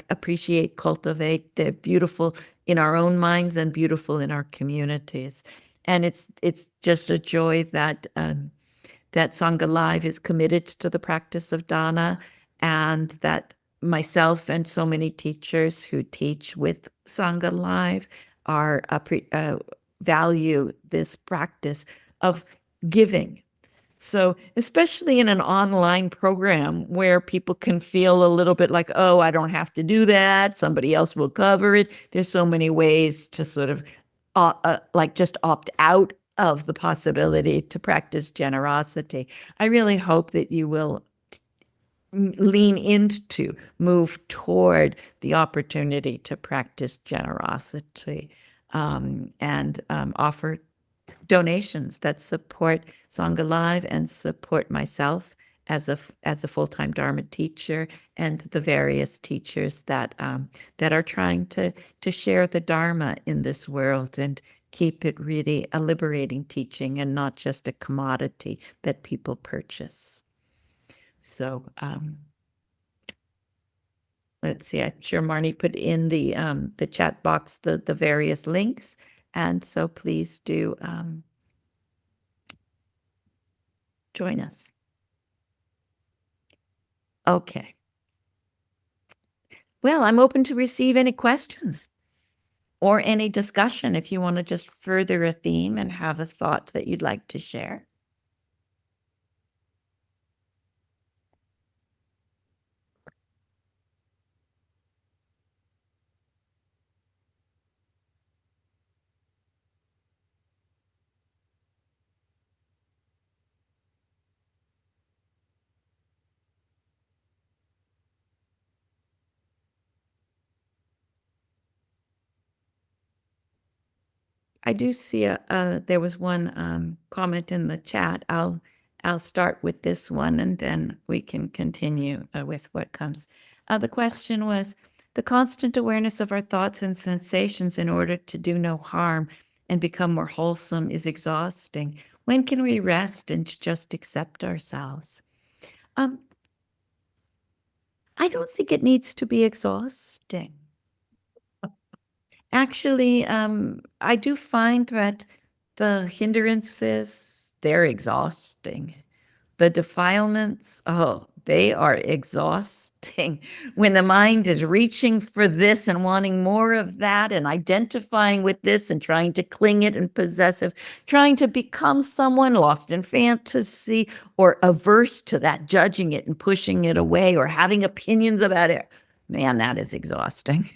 [SPEAKER 1] appreciate, cultivate. They're beautiful in our own minds and beautiful in our communities. And it's just a joy that Sangha Live is committed to the practice of dana, and that myself and so many teachers who teach with Sangha Live value this practice of giving. So especially in an online program where people can feel a little bit like, oh, I don't have to do that, somebody else will cover it. There's so many ways to sort of like just opt out of the possibility to practice generosity. I really hope that you will lean into, move toward the opportunity to practice generosity, and offer donations that support Sangha Live and support myself as a full-time Dharma teacher, and the various teachers that are trying to share the Dharma in this world and keep it really a liberating teaching and not just a commodity that people purchase. So let's see. I'm sure Marnie put in the chat box the various links, and so please do join us. Okay. Well, I'm open to receive any questions or any discussion if you want to just further a theme and have a thought that you'd like to share. I do see there was one comment in the chat. I'll start with this one and then we can continue with what comes. The question was the constant awareness of our thoughts and sensations in order to do no harm and become more wholesome is exhausting. When can we rest and just accept ourselves? I don't think it needs to be exhausting. Actually, I do find that the hindrances, they're exhausting. The defilements, oh, they are exhausting. When the mind is reaching for this and wanting more of that and identifying with this and trying to cling it and possessive, trying to become someone lost in fantasy or averse to that, judging it and pushing it away or having opinions about it. Man, that is exhausting.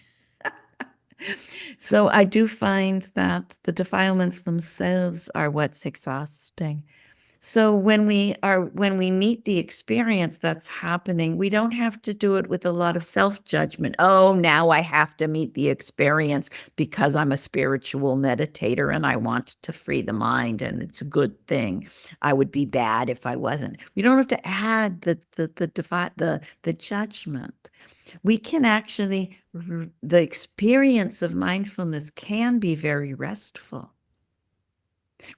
[SPEAKER 1] So I do find that the defilements themselves are what's exhausting. So when we meet the experience that's happening, we don't have to do it with a lot of self-judgment. Oh, now I have to meet the experience because I'm a spiritual meditator and I want to free the mind and it's a good thing. I would be bad if I wasn't. We don't have to add the judgment. We can actually, the experience of mindfulness can be very restful.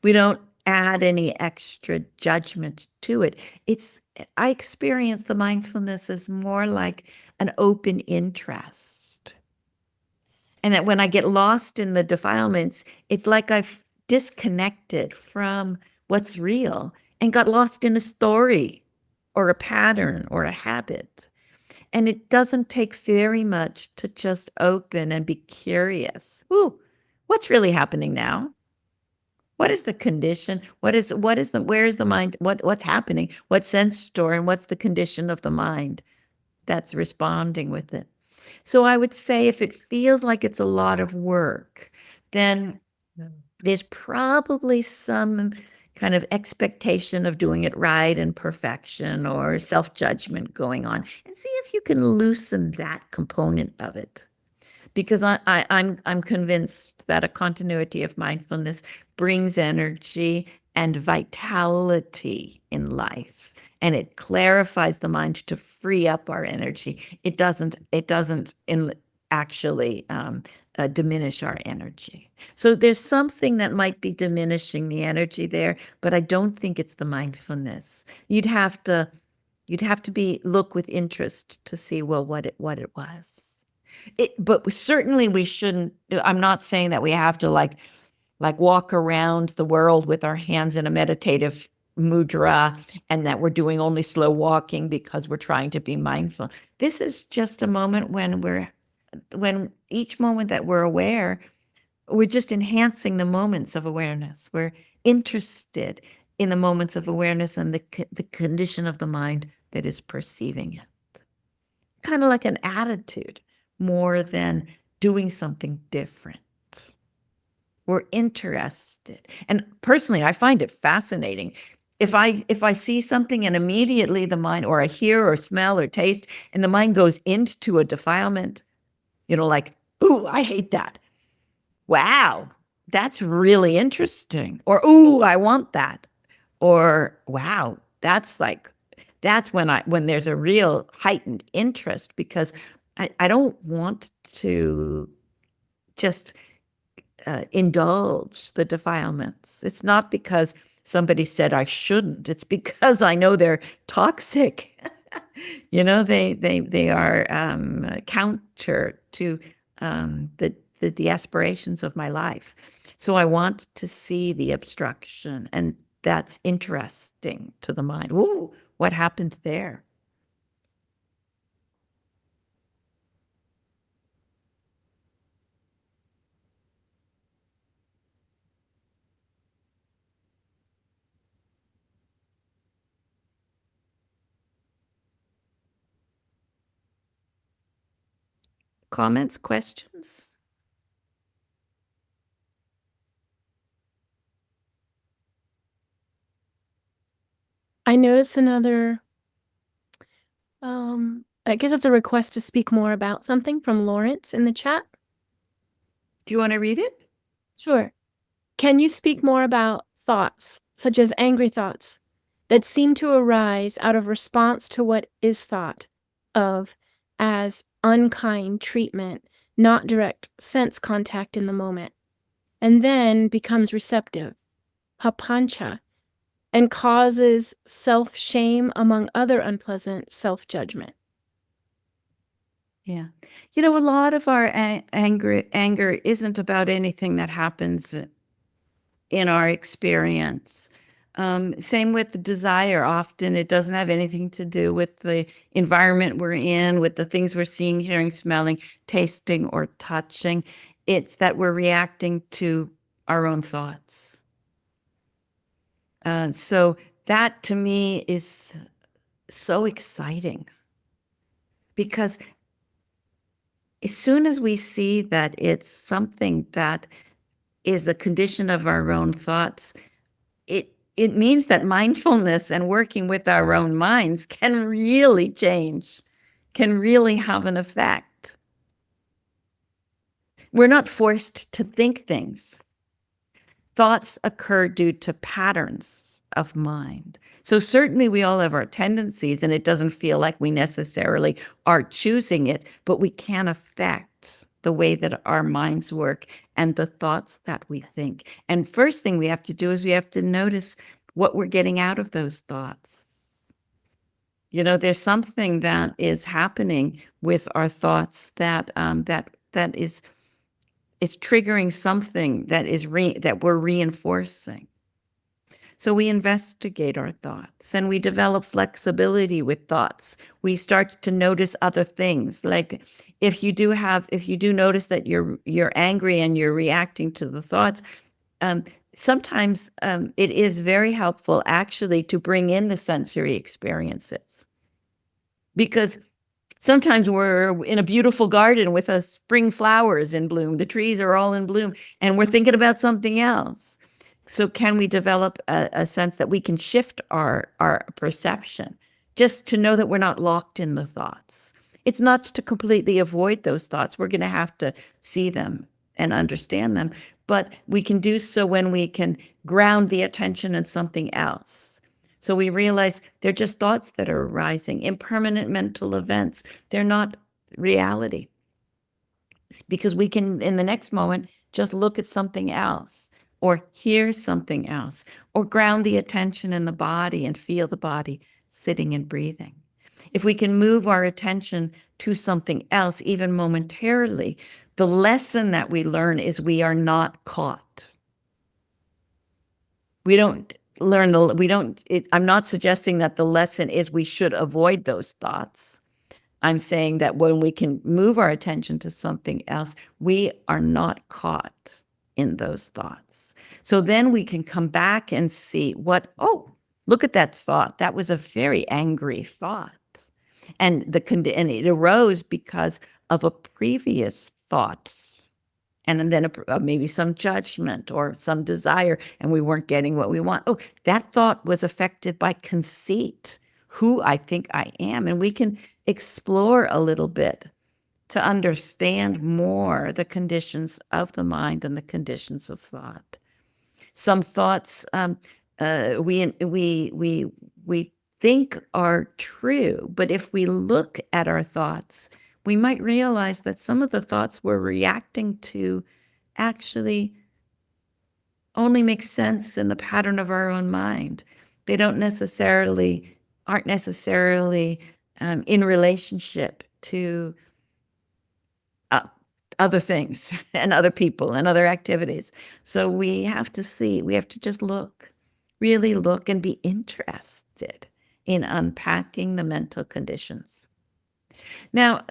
[SPEAKER 1] We don't add any extra judgment to it. I experience the mindfulness as more like an open interest. And that when I get lost in the defilements, it's like I've disconnected from what's real and got lost in a story or a pattern or a habit. And it doesn't take very much to just open and be curious. Ooh, what's really happening now? What is the condition? Where is the mind? What's happening? What sense store and what's the condition of the mind that's responding with it? So I would say if it feels like it's a lot of work, then there's probably some kind of expectation of doing it right and perfection or self-judgment going on, and see if you can loosen that component of it. Because I'm convinced that a continuity of mindfulness brings energy and vitality in life, and it clarifies the mind to free up our energy. It doesn't actually diminish our energy. So there's something that might be diminishing the energy there, but I don't think it's the mindfulness. You'd have to look with interest to see, well, what it was. But certainly we shouldn't. I'm not saying that we have to like walk around the world with our hands in a meditative mudra and that we're doing only slow walking because we're trying to be mindful. This is just a moment when each moment that we're aware, we're just enhancing the moments of awareness. We're interested in the moments of awareness and the condition of the mind that is perceiving it. Kind of like an attitude more than doing something different. We're interested. And personally, I find it fascinating. If I see something and immediately the mind, or I hear or smell or taste, and the mind goes into a defilement, like, ooh, I hate that. Wow, that's really interesting. Or, ooh, I want that. Or, wow, that's when there's a real heightened interest, because I don't want to just indulge the defilements. It's not because somebody said I shouldn't. It's because I know they're toxic. They are counter to the aspirations of my life. So I want to see the obstruction and that's interesting to the mind. Ooh, what happened there? Comments, questions?
[SPEAKER 2] I noticed another, I guess it's a request to speak more about something from Lawrence in the chat.
[SPEAKER 1] Do you want to read it?
[SPEAKER 2] Sure. Can you speak more about thoughts, such as angry thoughts, that seem to arise out of response to what is thought of as unkind treatment, not direct sense contact in the moment, and then becomes receptive, papancha, and causes self-shame among other unpleasant self-judgment?
[SPEAKER 1] Yeah. You know, a lot of our anger isn't about anything that happens in our experience. Same with the desire. Often it doesn't have anything to do with the environment we're in, with the things we're seeing, hearing, smelling, tasting, or touching. It's that we're reacting to our own thoughts. So that to me is so exciting because as soon as we see that it's something that is the condition of our own thoughts, it means that mindfulness and working with our own minds can really change, can really have an effect. We're not forced to think things. Thoughts occur due to patterns of mind. So certainly we all have our tendencies, and it doesn't feel like we necessarily are choosing it, but we can affect the way that our minds work and the thoughts that we think. And first thing we have to do is we have to notice what we're getting out of those thoughts. You know, there's something that is happening with our thoughts that is triggering something that we're reinforcing. So we investigate our thoughts and we develop flexibility with thoughts. We start to notice other things. Like if you do notice that you're angry and you're reacting to the thoughts, um, sometimes it is very helpful actually to bring in the sensory experiences. Because sometimes we're in a beautiful garden with a spring flowers in bloom. The trees are all in bloom, and we're thinking about something else. So can we develop a sense that we can shift our perception just to know that we're not locked in the thoughts? It's not to completely avoid those thoughts. We're going to have to see them and understand them, but we can do so when we can ground the attention in something else. So we realize they're just thoughts that are arising, impermanent mental events. They're not reality. Because we can, in the next moment, just look at something else or hear something else or ground the attention in the body and feel the body sitting and breathing. If we can move our attention to something else, even momentarily, the lesson that we learn is we are not caught. We don't learn I'm not suggesting that the lesson is we should avoid those thoughts. I'm saying that when we can move our attention to something else, we are not caught in those thoughts. So then we can come back and see oh, look at that thought. That was a very angry thought. And it arose because of a previous thought, and then maybe some judgment or some desire, and we weren't getting what we want. Oh, that thought was affected by conceit, who I think I am. And we can explore a little bit to understand more the conditions of the mind and the conditions of thought. Some thoughts we think are true, but if we look at our thoughts, we might realize that some of the thoughts we're reacting to actually only make sense in the pattern of our own mind. They aren't necessarily in relationship to uh, other things and other people and other activities. So we have to just look. really look and be interested in unpacking the mental conditions. Now,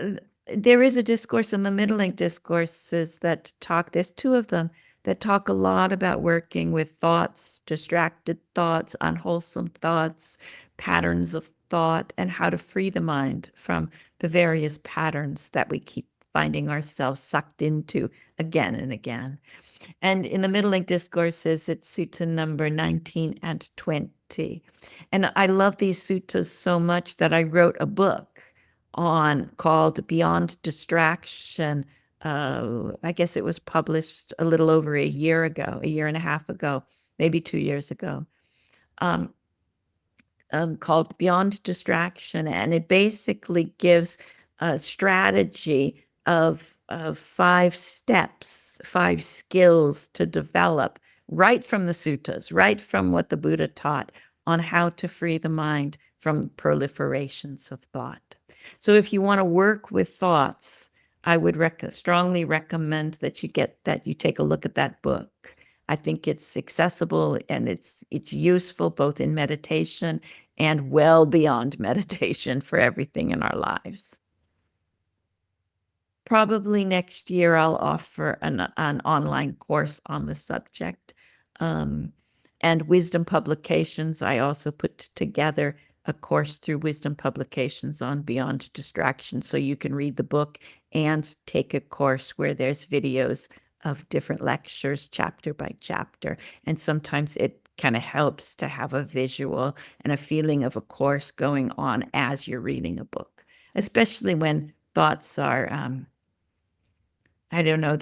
[SPEAKER 1] there is a discourse in the middling discourses that talk, there's two of them that talk a lot about working with thoughts, distracted thoughts, unwholesome thoughts, patterns of thought, and how to free the mind from the various patterns that we keep finding ourselves sucked into again and again. And in the middling discourses, it's sutta number 19 and 20. And I love these suttas so much that I wrote a book called Beyond Distraction. I guess it was published a little over a year ago, a year and a half ago, maybe 2 years ago, called Beyond Distraction. And it basically gives a strategy of 5 steps, 5 skills to develop right from the suttas, right from what the Buddha taught on how to free the mind from proliferations of thought. So if you want to work with thoughts, I would strongly recommend that you take a look at that book. I think it's accessible and it's useful both in meditation and well beyond meditation for everything in our lives. Probably next year I'll offer an online course on the subject. And Wisdom Publications, I also put together a course through Wisdom Publications on Beyond Distraction, so you can read the book and take a course where there's videos of different lectures, chapter by chapter. And sometimes it kind of helps to have a visual and a feeling of a course going on as you're reading a book, especially when thoughts are, I don't know,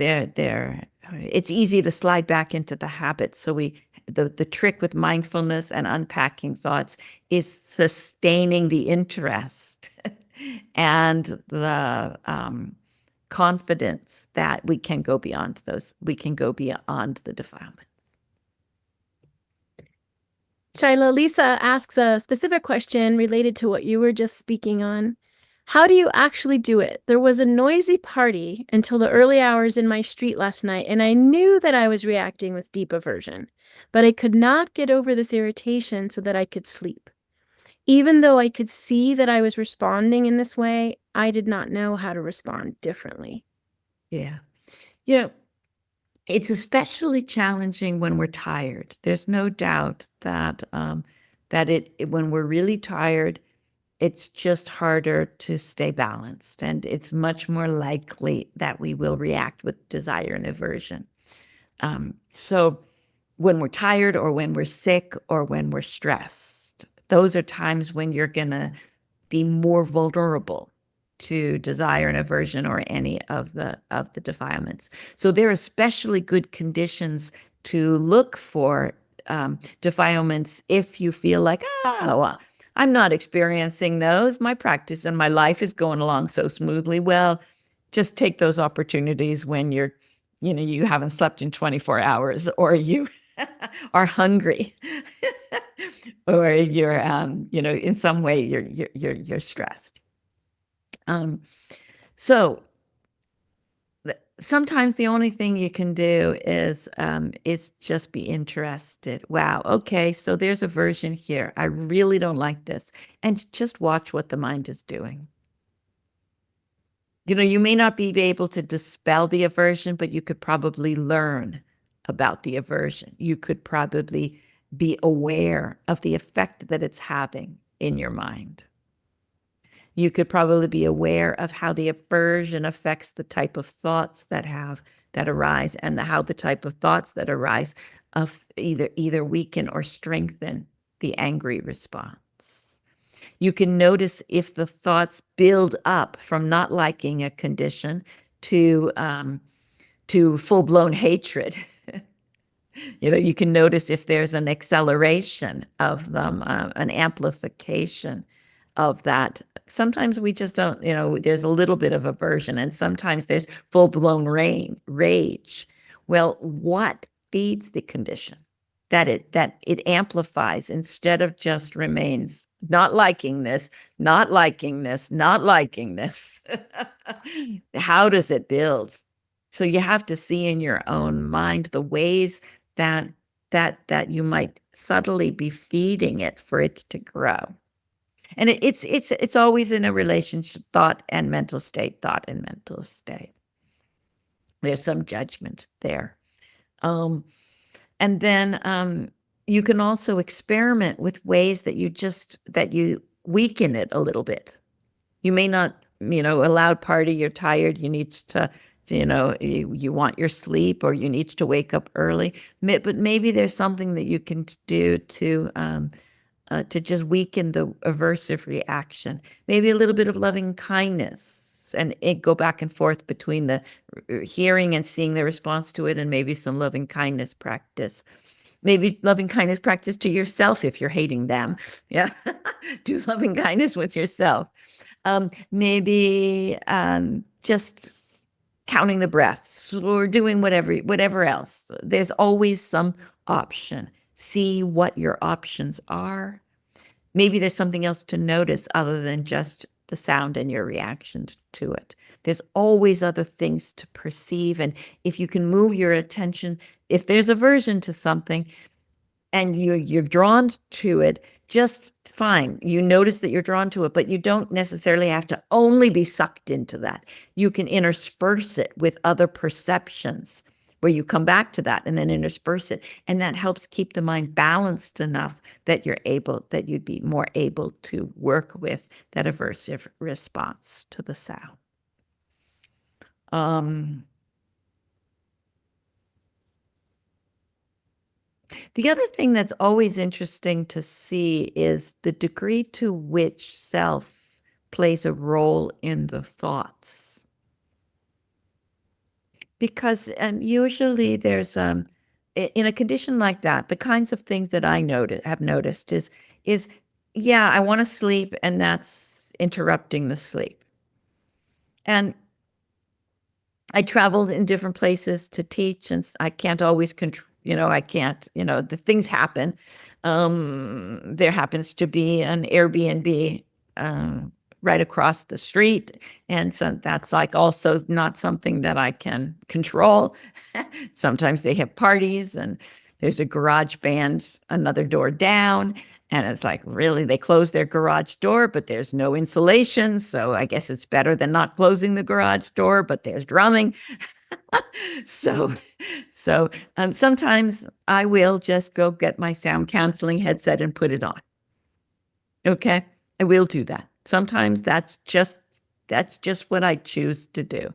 [SPEAKER 1] it's easy to slide back into the habit. So the trick with mindfulness and unpacking thoughts is sustaining the interest and the confidence that we can go beyond those. We can go beyond the defilements.
[SPEAKER 2] Shaila, Lisa asks a specific question related to what you were just speaking on. How do you actually do it? There was a noisy party until the early hours in my street last night, and I knew that I was reacting with deep aversion, but I could not get over this irritation so that I could sleep. Even though I could see that I was responding in this way, I did not know how to respond differently.
[SPEAKER 1] Yeah. You know, it's especially challenging when we're tired. There's no doubt that when we're really tired, it's just harder to stay balanced, and it's much more likely that we will react with desire and aversion. So when we're tired or when we're sick or when we're stressed, those are times when you're going to be more vulnerable to desire and aversion or any of the defilements. So they're especially good conditions to look for defilements if you feel like, oh, I'm not experiencing those. My practice and my life is going along so smoothly. Well, just take those opportunities when you haven't slept in 24 hours, or you are hungry, or you're, in some way you're stressed. So sometimes the only thing you can do is just be interested. Wow, okay, so there's aversion here. I really don't like this. And just watch what the mind is doing. You may not be able to dispel the aversion, but you could probably learn about the aversion. You could probably be aware of the effect that it's having in your mind. You could probably be aware of how the aversion affects the type of thoughts that arise, and how the type of thoughts that arise of either weaken or strengthen the angry response. You can notice if the thoughts build up from not liking a condition to full-blown hatred. You can notice if there's an acceleration of them, an amplification of that. Sometimes we just don't, there's a little bit of aversion, and sometimes there's full-blown rage. Well, what feeds the condition? That it amplifies instead of just remains not liking this, not liking this, not liking this. How does it build? So you have to see in your own mind the ways that that you might subtly be feeding it for it to grow. And it's always in a relationship, thought and mental state. There's some judgment there. And then you can also experiment with ways that you weaken it a little bit. You may not, a loud party, you're tired, you need to, you want your sleep, or you need to wake up early. But maybe there's something that you can do to just weaken the aversive reaction. Maybe a little bit of loving kindness, and go back and forth between the hearing and seeing the response to it, and maybe some loving kindness practice. Maybe loving kindness practice to yourself if you're hating them. Yeah. Do loving kindness with yourself. Maybe just counting the breaths, or doing whatever else. There's always some option. See what your options are. Maybe there's something else to notice other than just the sound and your reaction to it. There's always other things to perceive. And if you can move your attention, if there's aversion to something and you're drawn to it, just fine. You notice that you're drawn to it, but you don't necessarily have to only be sucked into that. You can intersperse it with other perceptions where you come back to that and then intersperse it. And that helps keep the mind balanced enough that you'd be more able to work with that aversive response to the sound. The other thing that's always interesting to see is the degree to which self plays a role in the thoughts. Because usually there's in a condition like that, the kinds of things that I have noticed is yeah, I want to sleep, and that's interrupting the sleep. And I traveled in different places to teach, and I can't always control, I can't, the things happen. There happens to be an Airbnb right across the street. And so that's like also not something that I can control. Sometimes they have parties, and there's a garage band another door down. And it's like, really, they close their garage door, but there's no insulation. So I guess it's better than not closing the garage door, but there's drumming. So sometimes I will just go get my sound canceling headset and put it on. Okay, I will do that. Sometimes that's just what I choose to do.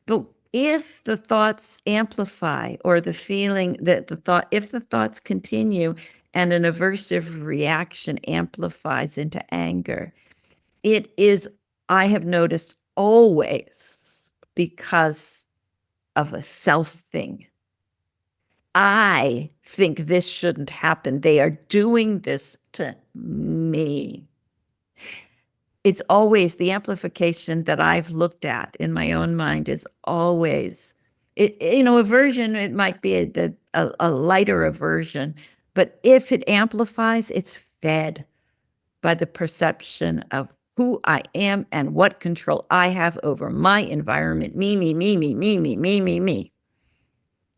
[SPEAKER 1] But if the thoughts amplify, or the feeling that if the thoughts continue and an aversive reaction amplifies into anger, it is, I have noticed, always because of a self thing. I think this shouldn't happen. They are doing this to me. It's always the amplification that I've looked at in my own mind is always, aversion, it might be a lighter aversion, but if it amplifies, it's fed by the perception of who I am and what control I have over my environment. Me, me, me, me, me, me, me, me, me.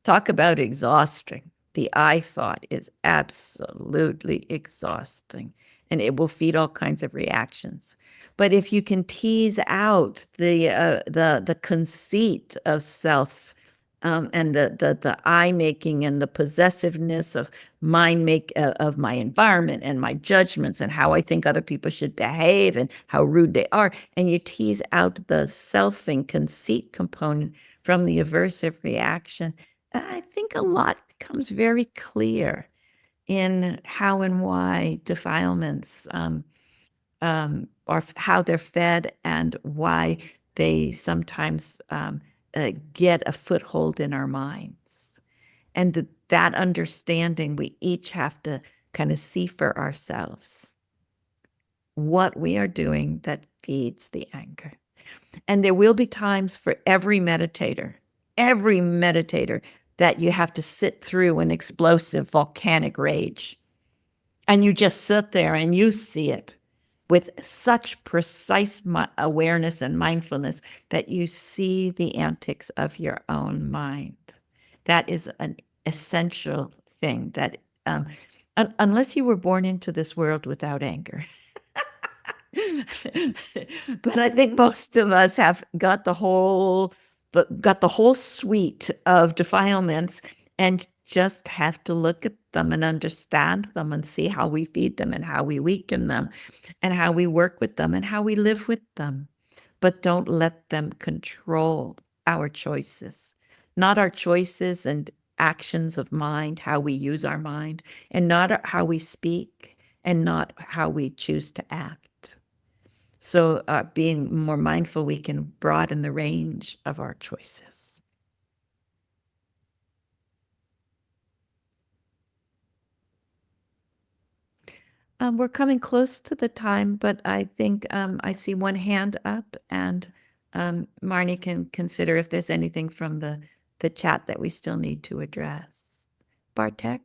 [SPEAKER 1] Talk about exhausting. The I thought is absolutely exhausting, and it will feed all kinds of reactions. But if you can tease out the conceit of self, and the I making and the possessiveness of of my environment and my judgments and how I think other people should behave and how rude they are, and you tease out the selfing conceit component from the aversive reaction, I think a lot becomes very clear in how and why defilements are, how they're fed, and why they sometimes get a foothold in our minds. And that understanding, we each have to kind of see for ourselves what we are doing that feeds the anger. And there will be times for every meditator that you have to sit through an explosive volcanic rage. And you just sit there and you see it with such precise awareness and mindfulness that you see the antics of your own mind. That is an essential thing that, unless you were born into this world without anger. But I think most of us have got the whole suite of defilements, and just have to look at them and understand them and see how we feed them and how we weaken them and how we work with them and how we live with them. But don't let them control our choices, not our choices and actions of mind, how we use our mind, and not how we speak, and not how we choose to act. So, being more mindful, we can broaden the range of our choices. We're coming close to the time, but I think I see one hand up, and Marnie can consider if there's anything from the chat that we still need to address. Bartek?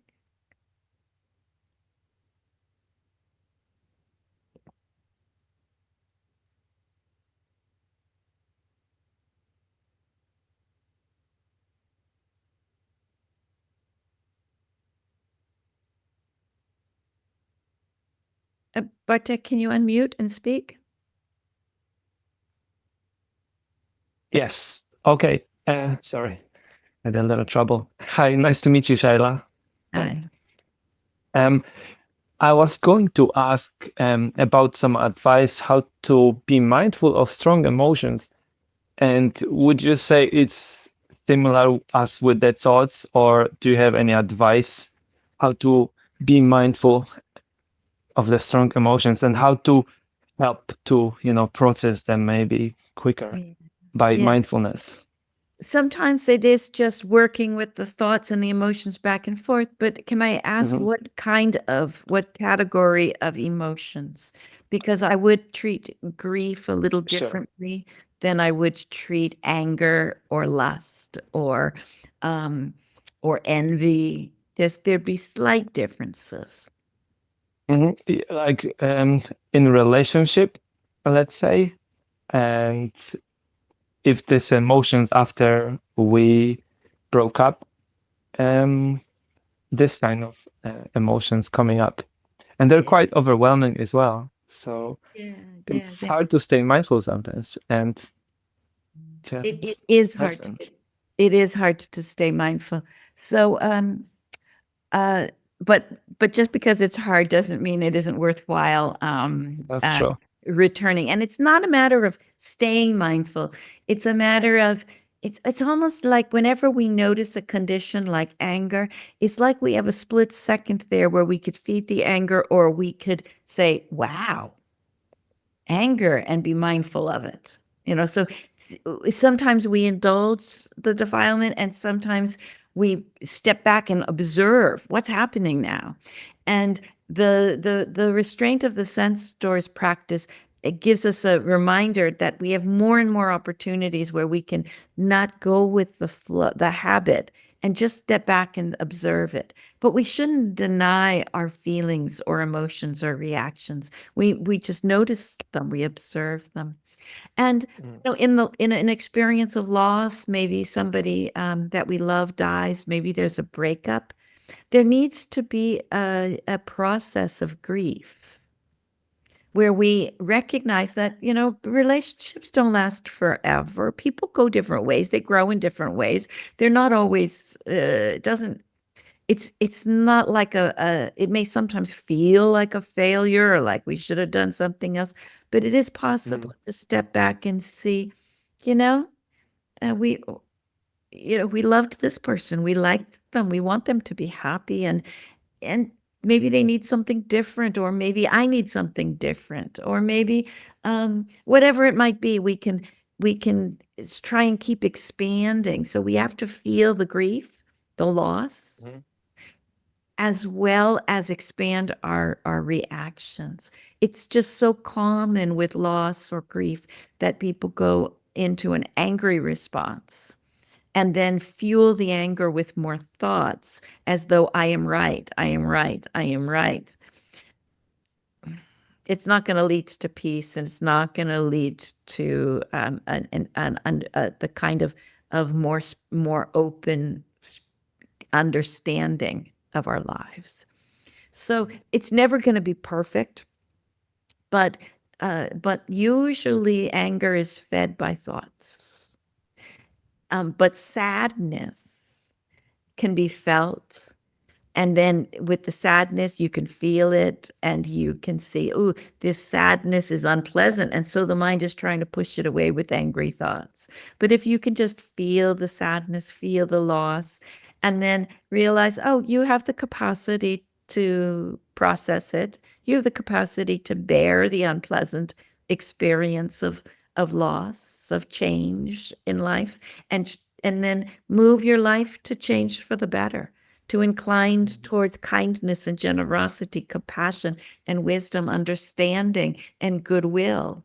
[SPEAKER 1] Bartek, can you unmute and speak?
[SPEAKER 3] Yes. Okay. Sorry. I had a little trouble. Hi, nice to meet you, Shaila.
[SPEAKER 1] Hi.
[SPEAKER 3] I was going to ask about some advice how to be mindful of strong emotions. And would you say it's similar as with the thoughts, or do you have any advice how to be mindful of the strong emotions and how to help to, process them maybe quicker by
[SPEAKER 1] Yeah.
[SPEAKER 3] mindfulness?
[SPEAKER 1] Sometimes it is just working with the thoughts and the emotions back and forth, but can I ask what category of emotions? Because I would treat grief a little
[SPEAKER 3] Sure.
[SPEAKER 1] differently than I would treat anger or lust or envy. There'd be slight differences.
[SPEAKER 3] Like in relationship, let's say, and if these emotions after we broke up, this kind of emotions coming up, and they're quite overwhelming as well. So it's hard to stay mindful sometimes, and
[SPEAKER 1] It is hard. It is hard to stay mindful. So, but just because it's hard doesn't mean it isn't worthwhile.
[SPEAKER 3] That's true.
[SPEAKER 1] Returning, and it's not a matter of staying mindful. It's a matter of it's almost like whenever we notice a condition like anger, it's like we have a split second there where we could feed the anger, or we could say, "Wow, anger," and be mindful of it. So sometimes we indulge the defilement, and sometimes we step back and observe what's happening now. And the restraint of the sense doors practice, it gives us a reminder that we have more and more opportunities where we can not go with the flow, the habit, and just step back and observe it. But we shouldn't deny our feelings or emotions or reactions. We just notice them, we observe them. And in an experience of loss, maybe somebody that we love dies, maybe there's a breakup. There needs to be a process of grief where we recognize that, relationships don't last forever. People go different ways. They grow in different ways. They're not always, it's not like it may sometimes feel like a failure or like we should have done something else, but it is possible to step back and see, you know, we, we loved this person. We liked them. We want them to be happy, and maybe they need something different, or maybe I need something different, or maybe whatever it might be, we can try and keep expanding. So we have to feel the grief, the loss, as well as expand our reactions. It's just so common with loss or grief that people go into an angry response and then fuel the anger with more thoughts, as though I am right, I am right, I am right. It's not going to lead to peace, and it's not going to lead to the kind of more open understanding of our lives. So it's never going to be perfect, but usually anger is fed by thoughts. But sadness can be felt. And then with the sadness, you can feel it and you can see, oh, this sadness is unpleasant. And so the mind is trying to push it away with angry thoughts. But if you can just feel the sadness, feel the loss, and then realize, oh, you have the capacity to process it. You have the capacity to bear the unpleasant experience of loss, of change in life, and then move your life to change for the better, to incline towards kindness and generosity, compassion and wisdom, understanding and goodwill.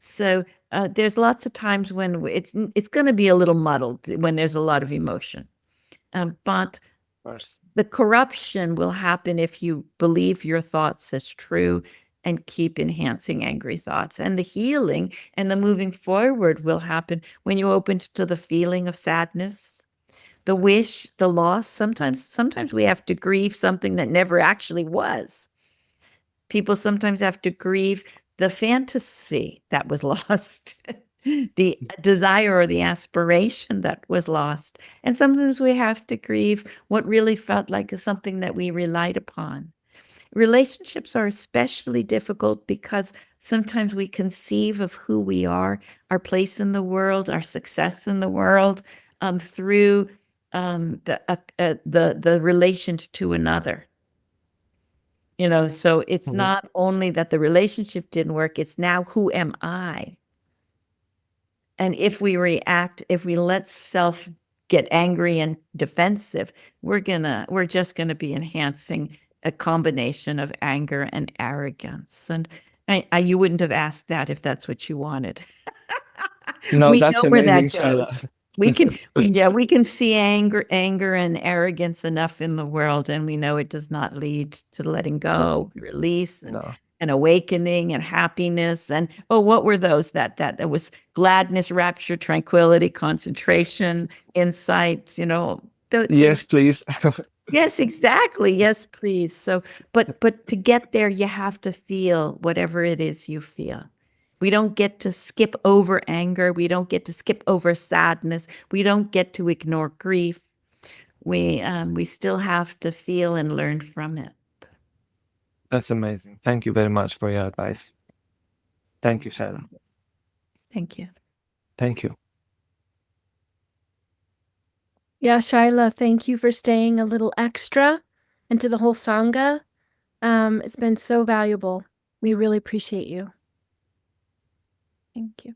[SPEAKER 1] So there's lots of times when it's going to be a little muddled when there's a lot of emotion. But the corruption will happen if you believe your thoughts as true and keep enhancing angry thoughts. And the healing and the moving forward will happen when you open to the feeling of sadness, the wish, the loss. Sometimes we have to grieve something that never actually was. People sometimes have to grieve the fantasy that was lost, the desire or the aspiration that was lost. And sometimes we have to grieve what really felt like something that we relied upon. Relationships are especially difficult because sometimes we conceive of who we are, our place in the world, our success in the world, through the relation to another. So it's not only that the relationship didn't work, it's now who am I? And if we let self get angry and defensive, we're just gonna be enhancing a combination of anger and arrogance. And you wouldn't have asked that if that's what you wanted.
[SPEAKER 3] No,
[SPEAKER 1] We
[SPEAKER 3] that's
[SPEAKER 1] know where that
[SPEAKER 3] amazing,
[SPEAKER 1] goes.
[SPEAKER 3] Shaila.
[SPEAKER 1] We can see anger and arrogance enough in the world, and we know it does not lead to letting go, release, and awakening and happiness. And what were those? That was gladness, rapture, tranquility, concentration, insight.
[SPEAKER 3] Yes, please.
[SPEAKER 1] Yes, exactly. Yes, please. So, but to get there, you have to feel whatever it is you feel. We don't get to skip over anger. We don't get to skip over sadness. We don't get to ignore grief. We still have to feel and learn from it.
[SPEAKER 3] That's amazing. Thank you very much for your advice. Thank you, Shaila.
[SPEAKER 1] Thank you.
[SPEAKER 3] Thank you.
[SPEAKER 2] Yeah, Shaila, thank you for staying a little extra and to the whole Sangha. It's been so valuable. We really appreciate you.
[SPEAKER 1] Thank you.